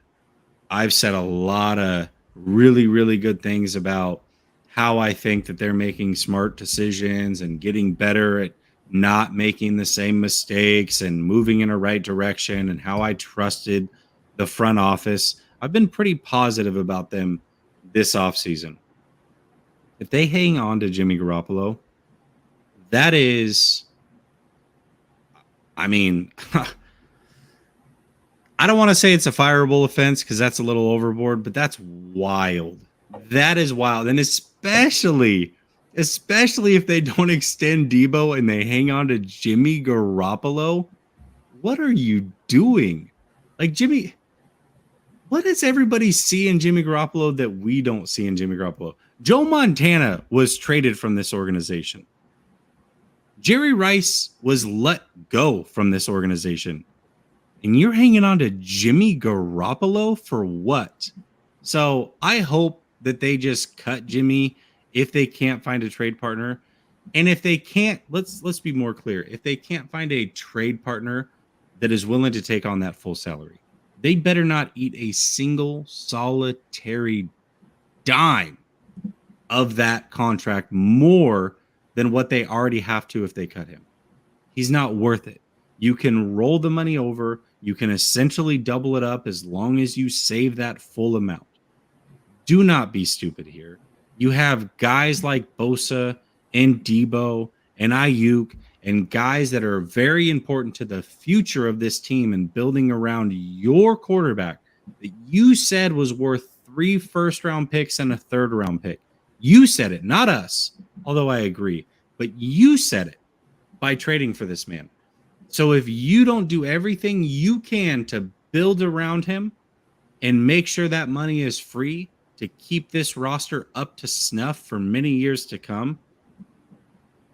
I've said a lot of really, really good things about how I think that they're making smart decisions and getting better at not making the same mistakes and moving in a right direction, and how I trusted the front office. I've been pretty positive about them this offseason. If they hang on to Jimmy Garoppolo, that is, I mean, I don't want to say it's a fireable offense because that's a little overboard, but that's wild. That is wild. And especially if they don't extend Deebo and they hang on to Jimmy Garoppolo, what are you doing? Like, Jimmy, what does everybody see in Jimmy Garoppolo that we don't see in Jimmy Garoppolo? Joe Montana was traded from this organization. Jerry Rice was let go from this organization. And you're hanging on to Jimmy Garoppolo for what? So I hope that they just cut Jimmy if they can't find a trade partner. And if they can't, let's be more clear. If they can't find a trade partner that is willing to take on that full salary, they better not eat a single solitary dime of that contract more than what they already have to if they cut him. He's not worth it. You can roll the money over. You can essentially double it up as long as you save that full amount. Do not be stupid here. You have guys like Bosa and Deebo and Ayuk and guys that are very important to the future of this team and building around your quarterback that you said was worth 3 first-round picks and a third-round pick. You said it, not us, although I agree. But you said it by trading for this man. So if you don't do everything you can to build around him and make sure that money is free to keep this roster up to snuff for many years to come,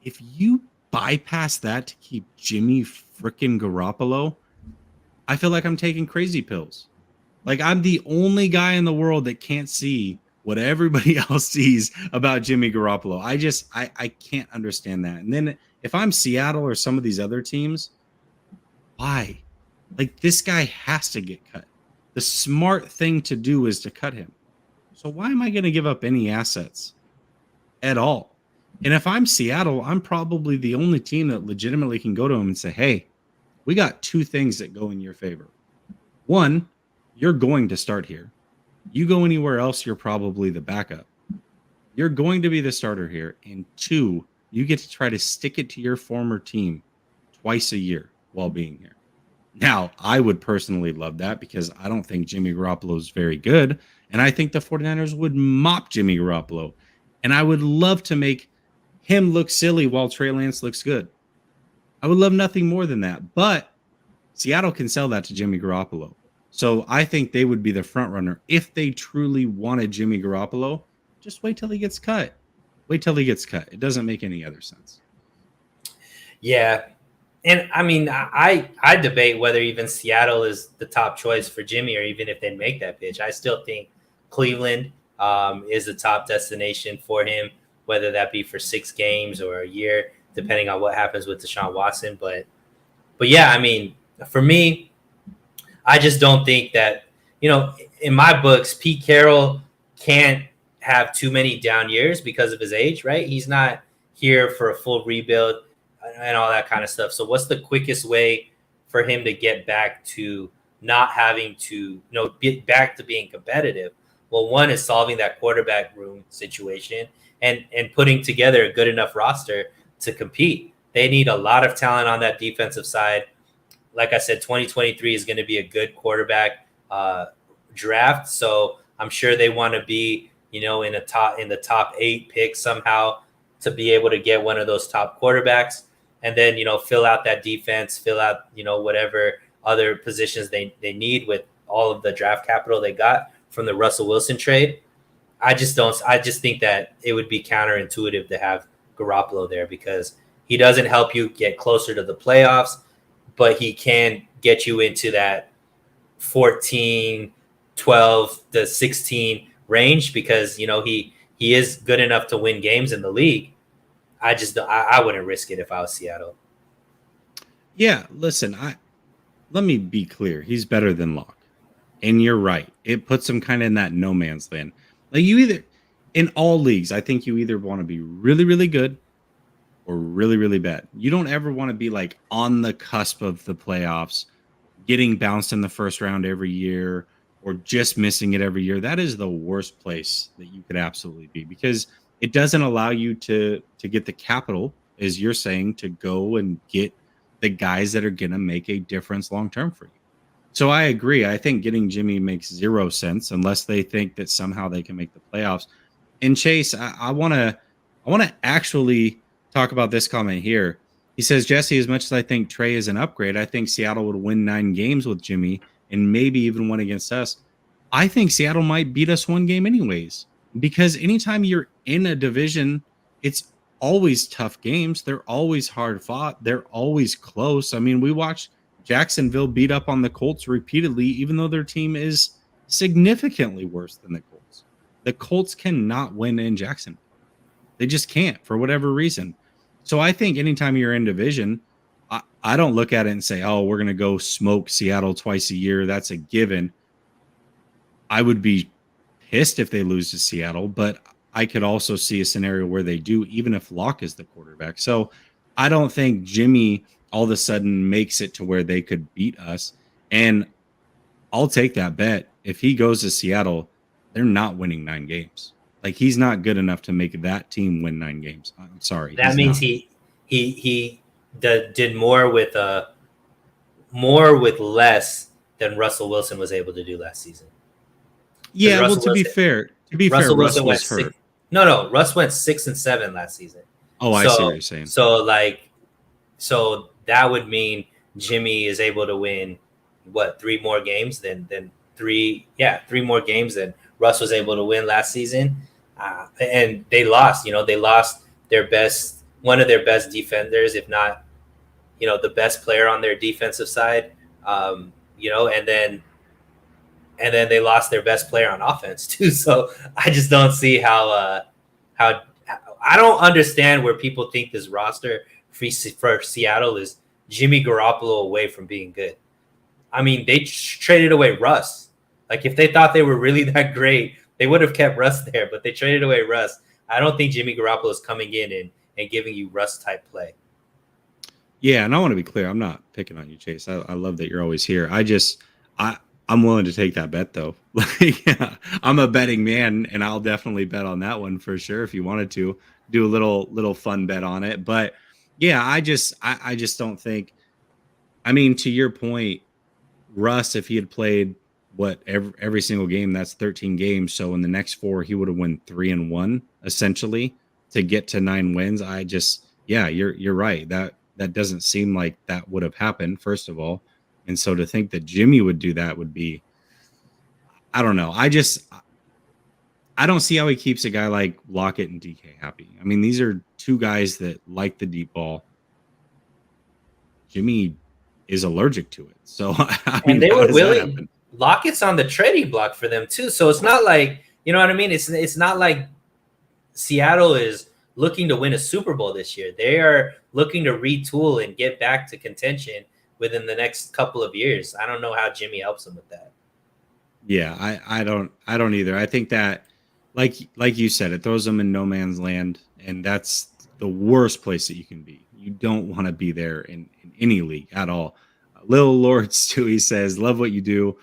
if you bypass that to keep Jimmy frickin' Garoppolo, I feel like I'm taking crazy pills. Like, I'm the only guy in the world that can't see what everybody else sees about Jimmy Garoppolo. I can't understand that. And then if I'm Seattle or some of these other teams, why? Like, this guy has to get cut. The smart thing to do is to cut him. So why am I going to give up any assets at all? And if I'm Seattle, I'm probably the only team that legitimately can go to him and say, hey, we got 2 things that go in your favor. 1, you're going to start here. You go anywhere else, you're probably the backup. You're going to be the starter here. And 2, you get to try to stick it to your former team twice a year while being here. Now, I would personally love that because I don't think Jimmy Garoppolo is very good. And I think the 49ers would mop Jimmy Garoppolo. And I would love to make him look silly while Trey Lance looks good. I would love nothing more than that. But Seattle can sell that to Jimmy Garoppolo. So I think they would be the front runner if they truly wanted Jimmy Garoppolo. Just wait till he gets cut. Wait till he gets cut. It doesn't make any other sense. Yeah. And I mean, I debate whether even Seattle is the top choice for Jimmy, or even if they make that pitch. I still think Cleveland is the top destination for him, whether that be for 6 games or a year, depending on what happens with Deshaun Watson. But yeah, I mean, for me, I just don't think that, in my books, Pete Carroll can't have too many down years because of his age, right? He's not here for a full rebuild and all that kind of stuff. So what's the quickest way for him to get back to not having to, get back to being competitive? Well, one is solving that quarterback room situation and putting together a good enough roster to compete. They need a lot of talent on that defensive side. Like I said, 2023 is going to be a good quarterback draft. So I'm sure they want to be, in the top 8 picks somehow to be able to get one of those top quarterbacks. And then, fill out that defense, fill out, whatever other positions they need with all of the draft capital they got from the Russell Wilson trade. I just think that it would be counterintuitive to have Garoppolo there, because he doesn't help you get closer to the playoffs, but he can get you into that 14, 12 to 16 range, because, he is good enough to win games in the league. I wouldn't risk it if I was Seattle. Yeah, listen, let me be clear. He's better than Locke. And you're right. It puts him kind of in that no man's land. Like, you either, in all leagues, I think you either want to be really, really good or really, really bad. You don't ever want to be like on the cusp of the playoffs, getting bounced in the first round every year, or just missing it every year. That is the worst place that you could absolutely be, because it doesn't allow you to get the capital, as you're saying, to go and get the guys that are going to make a difference long-term for you. So I agree. I think getting Jimmy makes zero sense unless they think that somehow they can make the playoffs. And Chase, I want to actually talk about this comment here. He says, Jesse, as much as I think Trey is an upgrade, I think Seattle would win 9 games with Jimmy and maybe even one against us. I think Seattle might beat us 1 game anyways, because anytime you're in a division, it's always tough games. They're always hard fought. They're always close. I mean, we watched Jacksonville beat up on the Colts repeatedly, even though their team is significantly worse than the Colts. The Colts cannot win in Jacksonville. They just can't, for whatever reason. So I think anytime you're in division, I don't look at it and say, oh, we're going to go smoke Seattle twice a year. That's a given. I would be pissed if they lose to Seattle, but I could also see a scenario where they do, even if Locke is the quarterback. So I don't think Jimmy all of a sudden makes it to where they could beat us. And I'll take that bet. If he goes to Seattle, they're not winning 9 games. Like, he's not good enough to make that team win 9 games. I'm sorry. That means he did more with less than Russell Wilson was able to do last season. Yeah, well, to be fair, Russ was hurt. No, Russ went 6-7 last season. Oh, I see what you're saying. So that would mean Jimmy is able to win 3 more games than 3 more games than Russ was able to win last season. And they lost. They lost one of their best defenders, if not, the best player on their defensive side. And then they lost their best player on offense too. So I just don't see how I don't understand where people think this roster for Seattle is Jimmy Garoppolo away from being good. I mean, they traded away Russ. Like, if they thought they were really that great, they would have kept Russ there, but they traded away Russ. I don't think Jimmy Garoppolo is coming in and giving you Russ type play. Yeah, and I want to be clear. I'm not picking on you, Chase. I love that you're always here. I'm willing to take that bet, though. I'm a betting man, and I'll definitely bet on that one for sure. If you wanted to do a little fun bet on it, but yeah, I just don't think. I mean, to your point, Russ, if he had played every single game, that's 13 games. So in the next 4, he would have won 3-1 essentially to get to 9 wins. You're right. That doesn't seem like that would have happened, first of all. And so to think that Jimmy would do that would be, I don't know. I don't see how he keeps a guy like Lockett and DK happy. I mean, these are two guys that like the deep ball. Jimmy is allergic to it. So, I mean, And they how were does that willing. happen? Lockett's on the trading block for them too. So it's not like, you know what I mean? It's not like Seattle is looking to win a Super Bowl this year. They are looking to retool and get back to contention within the next couple of years. I don't know how Jimmy helps them with that. Yeah, I don't either. I think that like you said, it throws them in no man's land, and that's the worst place that you can be. You don't want to be there in any league at all. Lil Lord Stewie says, "Love what you do.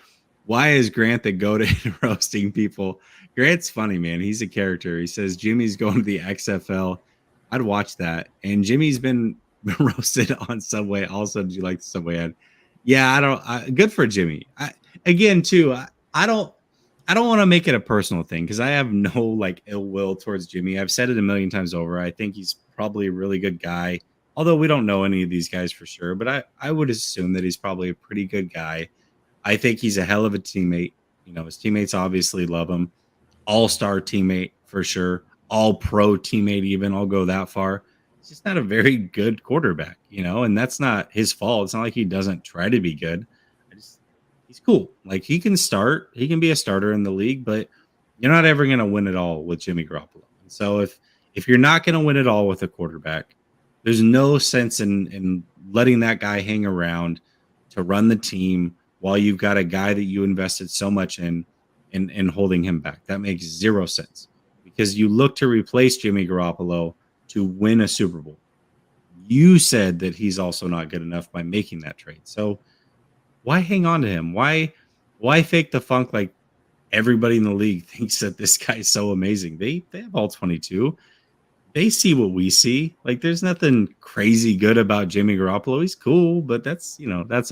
Why is Grant the goat at roasting people?" Grant's funny, man. He's a character. He says Jimmy's going to the XFL. I'd watch that. And Jimmy's been roasted on Subway. Also, did you like the Subway ad? Yeah, good for Jimmy. Again, too. I don't want to make it a personal thing because I have no like ill will towards Jimmy. I've said it a million times over. I think he's probably a really good guy. Although we don't know any of these guys for sure, but I would assume that he's probably a pretty good guy. I think he's a hell of a teammate. You know, his teammates obviously love him. All-star teammate for sure. All-pro teammate even. I'll go that far. He's just not a very good quarterback, you know, and that's not his fault. It's not like he doesn't try to be good. He's cool. Like he can start. He can be a starter in the league, but you're not ever going to win it all with Jimmy Garoppolo. And so if you're not going to win it all with a quarterback, there's no sense in letting that guy hang around to run the team while you've got a guy that you invested so much in holding him back. That makes zero sense because you look to replace Jimmy Garoppolo to win a Super Bowl. You said that he's also not good enough by making that trade. So why hang on to him? Why fake the funk like everybody in the league thinks that this guy's so amazing? They have all 22. They see what we see. Like there's nothing crazy good about Jimmy Garoppolo. He's cool, but that's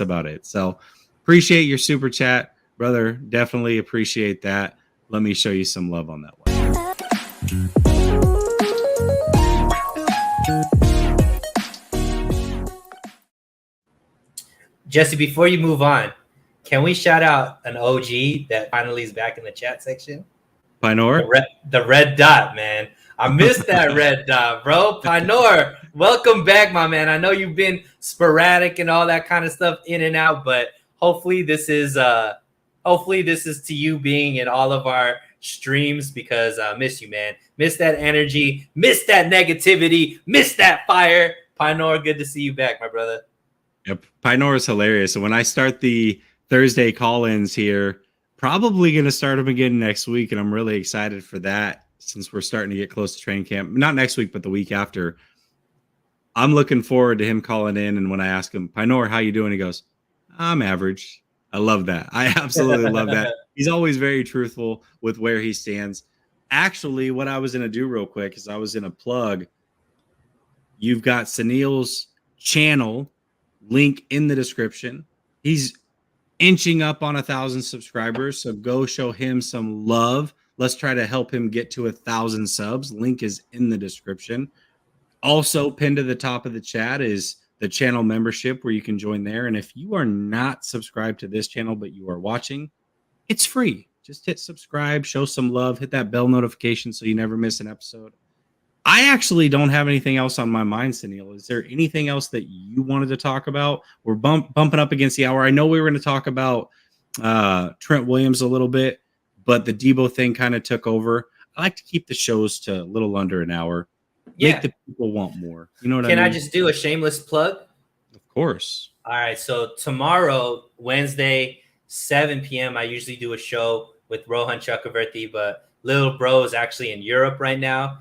about it. So appreciate your super chat, brother. Definitely appreciate that. Let me show you some love on that one. Jesse, before you move on, can we shout out an OG that finally is back in the chat section? Pinor? The red dot, man. I missed that red dot, bro. Pinor, welcome back, my man. I know you've been sporadic and all that kind of stuff in and out, but hopefully this is to you being in all of our streams because I miss you, man. Miss that energy, miss that negativity, miss that fire. Pinor, good to see you back, my brother. Yep. Pinor is hilarious. So when I start the Thursday call-ins here, probably going to start them again next week, and I'm really excited for that since we're starting to get close to training camp. Not next week, but the week after. I'm looking forward to him calling in, and when I ask him, Pinor, how you doing? He goes, I'm average. I love that. I absolutely love that. He's always very truthful with where he stands. Actually, what I was going to do real quick is I was going to plug. You've got Suneil's channel link in the description. He's inching up on 1,000 subscribers, so go show him some love. Let's try to help him get to 1,000 subs. Link is in the description. Also, pinned to the top of the chat is the channel membership where you can join there. And if you are not subscribed to this channel, but you are watching, it's free. Just hit subscribe, show some love, hit that bell notification so you never miss an episode. I actually don't have anything else on my mind, Suneil. Is there anything else that you wanted to talk about? We're bumping up against the hour. I know we were going to talk about Trent Williams a little bit, but the Deebo thing kind of took over. I like to keep the shows to a little under an hour. Yeah. Make the people want more. You know what I mean? Can I just do a shameless plug? Of course. All right. So tomorrow, Wednesday, 7 p.m., I usually do a show with Rohan Chakravarti, but little bro is actually in Europe right now,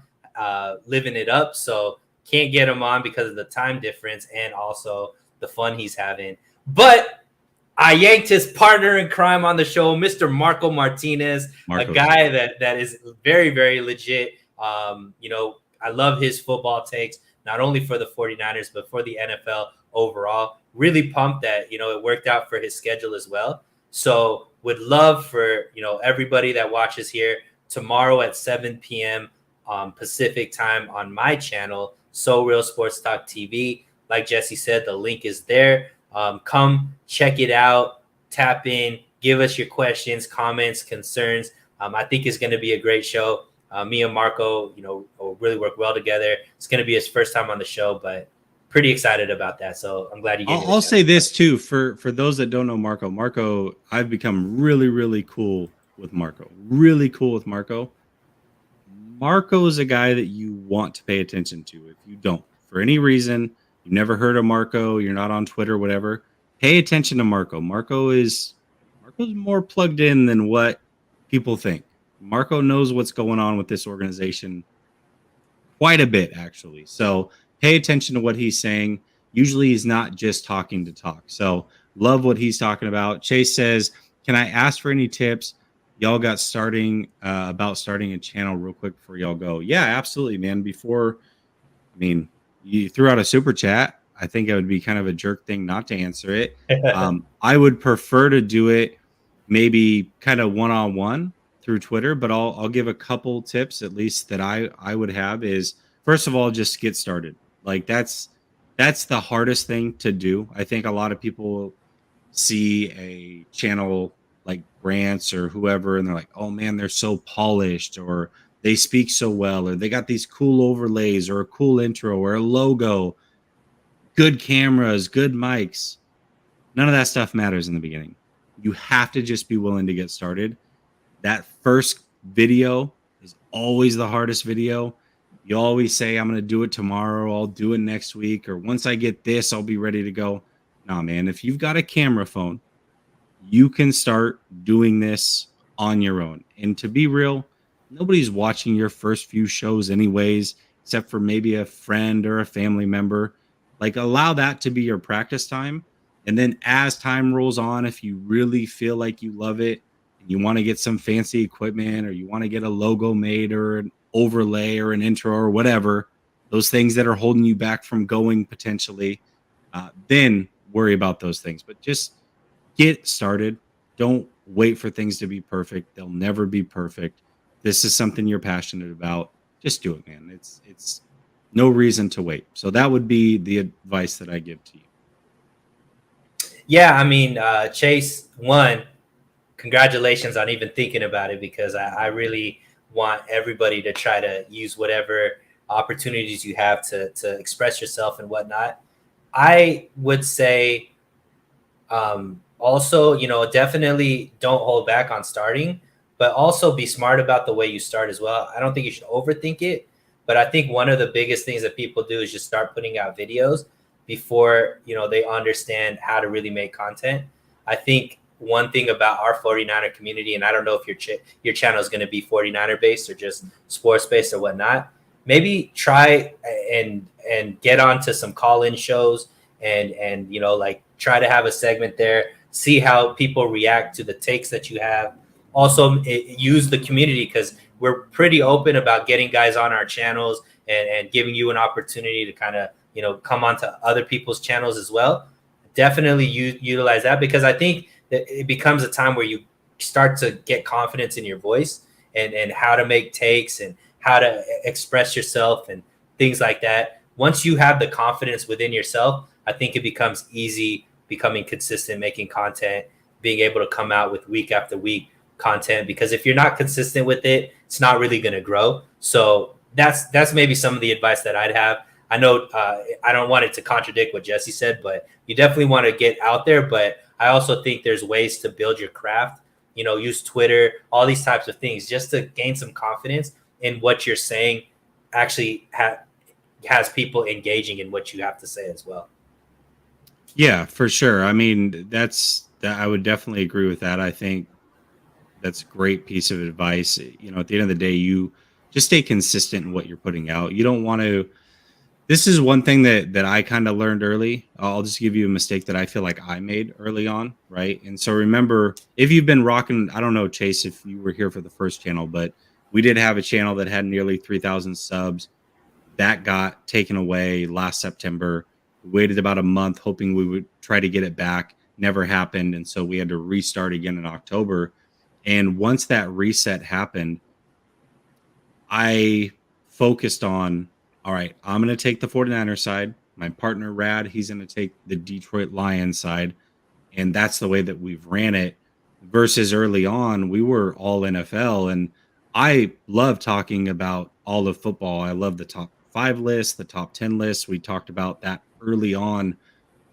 living it up. So can't get him on because of the time difference and also the fun he's having. But I yanked his partner in crime on the show, Mr. Marco Martinez, a guy that is very, very legit. I love his football takes, not only for the 49ers, but for the NFL overall. Really pumped that, it worked out for his schedule as well. So would love for, everybody that watches here tomorrow at 7 p.m. Pacific time on my channel, So Real Sports Talk TV. Like Jesse said, the link is there. Come check it out, tap in, give us your questions, comments, concerns. I think it's going to be a great show. Me and Marco, will really work well together. It's going to be his first time on the show, but pretty excited about that. So I'm glad you gave me the I'll chance. say this too, for those that don't know Marco, I've become really, really cool with Marco. Really cool with Marco. Marco is a guy that you want to pay attention to. If you don't, for any reason, you've never heard of Marco, you're not on Twitter, whatever, pay attention to Marco. Marco's more plugged in than what people think. Marco knows what's going on with this organization quite a bit, actually. So pay attention to what he's saying. Usually he's not just talking to talk. So love what he's talking about. Chase says, can I ask for any tips? Y'all got about starting a channel real quick before y'all go. Yeah, absolutely, man. You threw out a super chat. I think it would be kind of a jerk thing not to answer it. I would prefer to do it maybe kind of one-on-one through Twitter, but I'll give a couple tips at least that I would have is, first of all, just get started. Like that's the hardest thing to do. I think a lot of people see a channel like Grant's or whoever, and they're like, oh man, they're so polished, or they speak so well, or they got these cool overlays, or a cool intro, or a logo, good cameras, good mics. None of that stuff matters in the beginning. You have to just be willing to get started. That first video is always the hardest video. You always say, I'm going to do it tomorrow. I'll do it next week. Or once I get this, I'll be ready to go. Nah, man, if you've got a camera phone, you can start doing this on your own. And to be real, nobody's watching your first few shows anyways, except for maybe a friend or a family member. Like, allow that to be your practice time. And then as time rolls on, if you really feel like you love it and you want to get some fancy equipment, or you want to get a logo made or an overlay or an intro or whatever, those things that are holding you back from going potentially, then worry about those things. But just get started. Don't wait for things to be perfect. They'll never be perfect. This is something you're passionate about. Just do it, man. It's no reason to wait. So that would be the advice that I give to you. Yeah, I mean, Chase, one, congratulations on even thinking about it, because I really want everybody to try to use whatever opportunities you have to express yourself and whatnot. I would say also, definitely don't hold back on starting, but also be smart about the way you start as well. I don't think you should overthink it, but I think one of the biggest things that people do is just start putting out videos before, they understand how to really make content. I think one thing about our 49er community, and I don't know if your channel is going to be 49er based or just sports based or whatnot, maybe try and get onto some call-in shows and like try to have a segment there, see how people react to the takes that you have. Also use the community, because we're pretty open about getting guys on our channels and giving you an opportunity to kind of, come onto other people's channels as well. Definitely utilize that, because I think that it becomes a time where you start to get confidence in your voice and how to make takes and how to express yourself and things like that. Once you have the confidence within yourself, I think it becomes easy becoming consistent, making content, being able to come out with week after week content, because if you're not consistent with it, it's not really going to grow. So that's maybe some of the advice that I'd have. I know I don't want it to contradict what Jesse said, but you definitely want to get out there. But I also think there's ways to build your craft, use Twitter, all these types of things, just to gain some confidence in what you're saying actually has people engaging in what you have to say as well. Yeah, for sure. I mean, I would definitely agree with that. I think that's a great piece of advice. At the end of the day, you just stay consistent in what you're putting out. You don't want to. This is one thing that I kind of learned early. I'll just give you a mistake that I feel like I made early on, right? And so remember, if you've been rocking, I don't know, Chase, if you were here for the first channel, but we did have a channel that had nearly 3,000 subs. That got taken away last September. We waited about a month hoping we would try to get it back. Never happened. And so we had to restart again in October. And once that reset happened, I focused on, all right, I'm going to take the 49er side. My partner, Rad, he's going to take the Detroit Lions side. And that's the way that we've ran it. versus early on, we were all NFL. And I love talking about all of football. I love the top 5 lists, the top 10 lists. We talked about that early on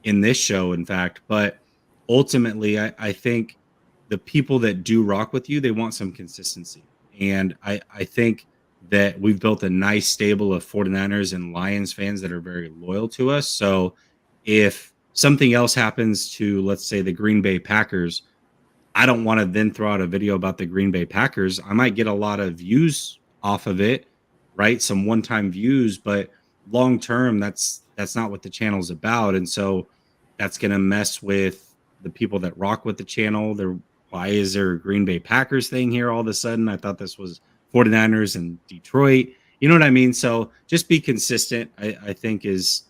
in this show, in fact. But ultimately, I think the people that do rock with you, they want some consistency. And I think that we've built a nice stable of 49ers and Lions fans that are very loyal to us. So if something else happens to, let's say, the Green Bay Packers, I don't want to then throw out a video about the Green Bay Packers. I might get a lot of views off of it, right? Some one-time views, but long term, that's not what the channel's about. And so that's going to mess with the people that rock with the channel. Why is there a Green Bay Packers thing here all of a sudden? I thought this was 49ers and Detroit. You know what I mean? So just be consistent, I think is,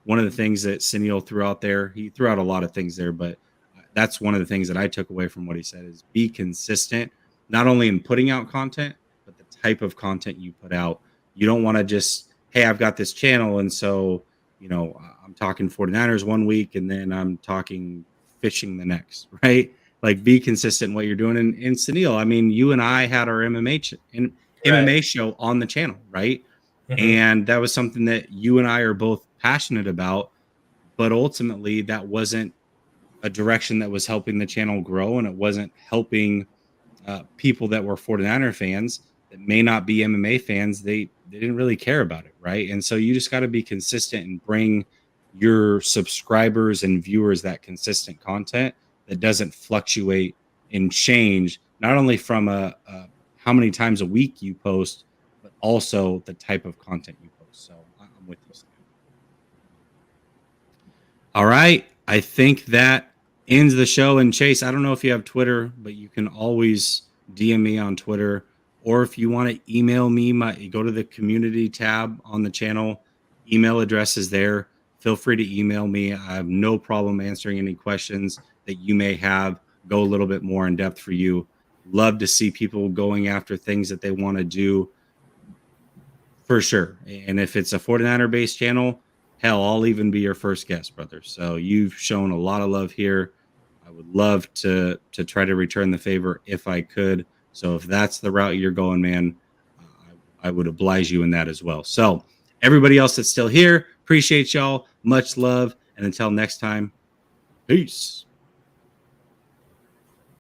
one of the things that Suneil threw out there. He threw out a lot of things there, but that's one of the things that I took away from what he said is be consistent, not only in putting out content, but the type of content you put out. You don't want to just, hey, I've got this channel. And so, I'm talking 49ers one week and then I'm talking fishing the next, right? Like be consistent in what you're doing. And Suneil, I mean, you and I had our MMA show on the channel, right? Mm-hmm. And that was something that you and I are both passionate about, but ultimately that wasn't a direction that was helping the channel grow, and it wasn't helping people that were 49er fans that may not be MMA fans. They didn't really care about it, right? And so you just got to be consistent and bring your subscribers and viewers that consistent content that doesn't fluctuate and change, not only from how many times a week you post, but also the type of content you post. So I'm with you, Sam. All right. I think that ends the show. And Chase, I don't know if you have Twitter, but you can always DM me on Twitter. Or if you want to email me, go to the community tab on the channel. Email address is there. Feel free to email me. I have no problem answering any questions that you may have. Go a little bit more in depth for you. Love to see people going after things that they want to do for sure. And if it's a 49er based channel, hell, I'll even be your first guest, brother. So you've shown a lot of love here. I would love to try to return the favor if I could. So if that's the route you're going, man, I would oblige you in that as well. So everybody else that's still here, appreciate y'all. Much love. And until next time, peace.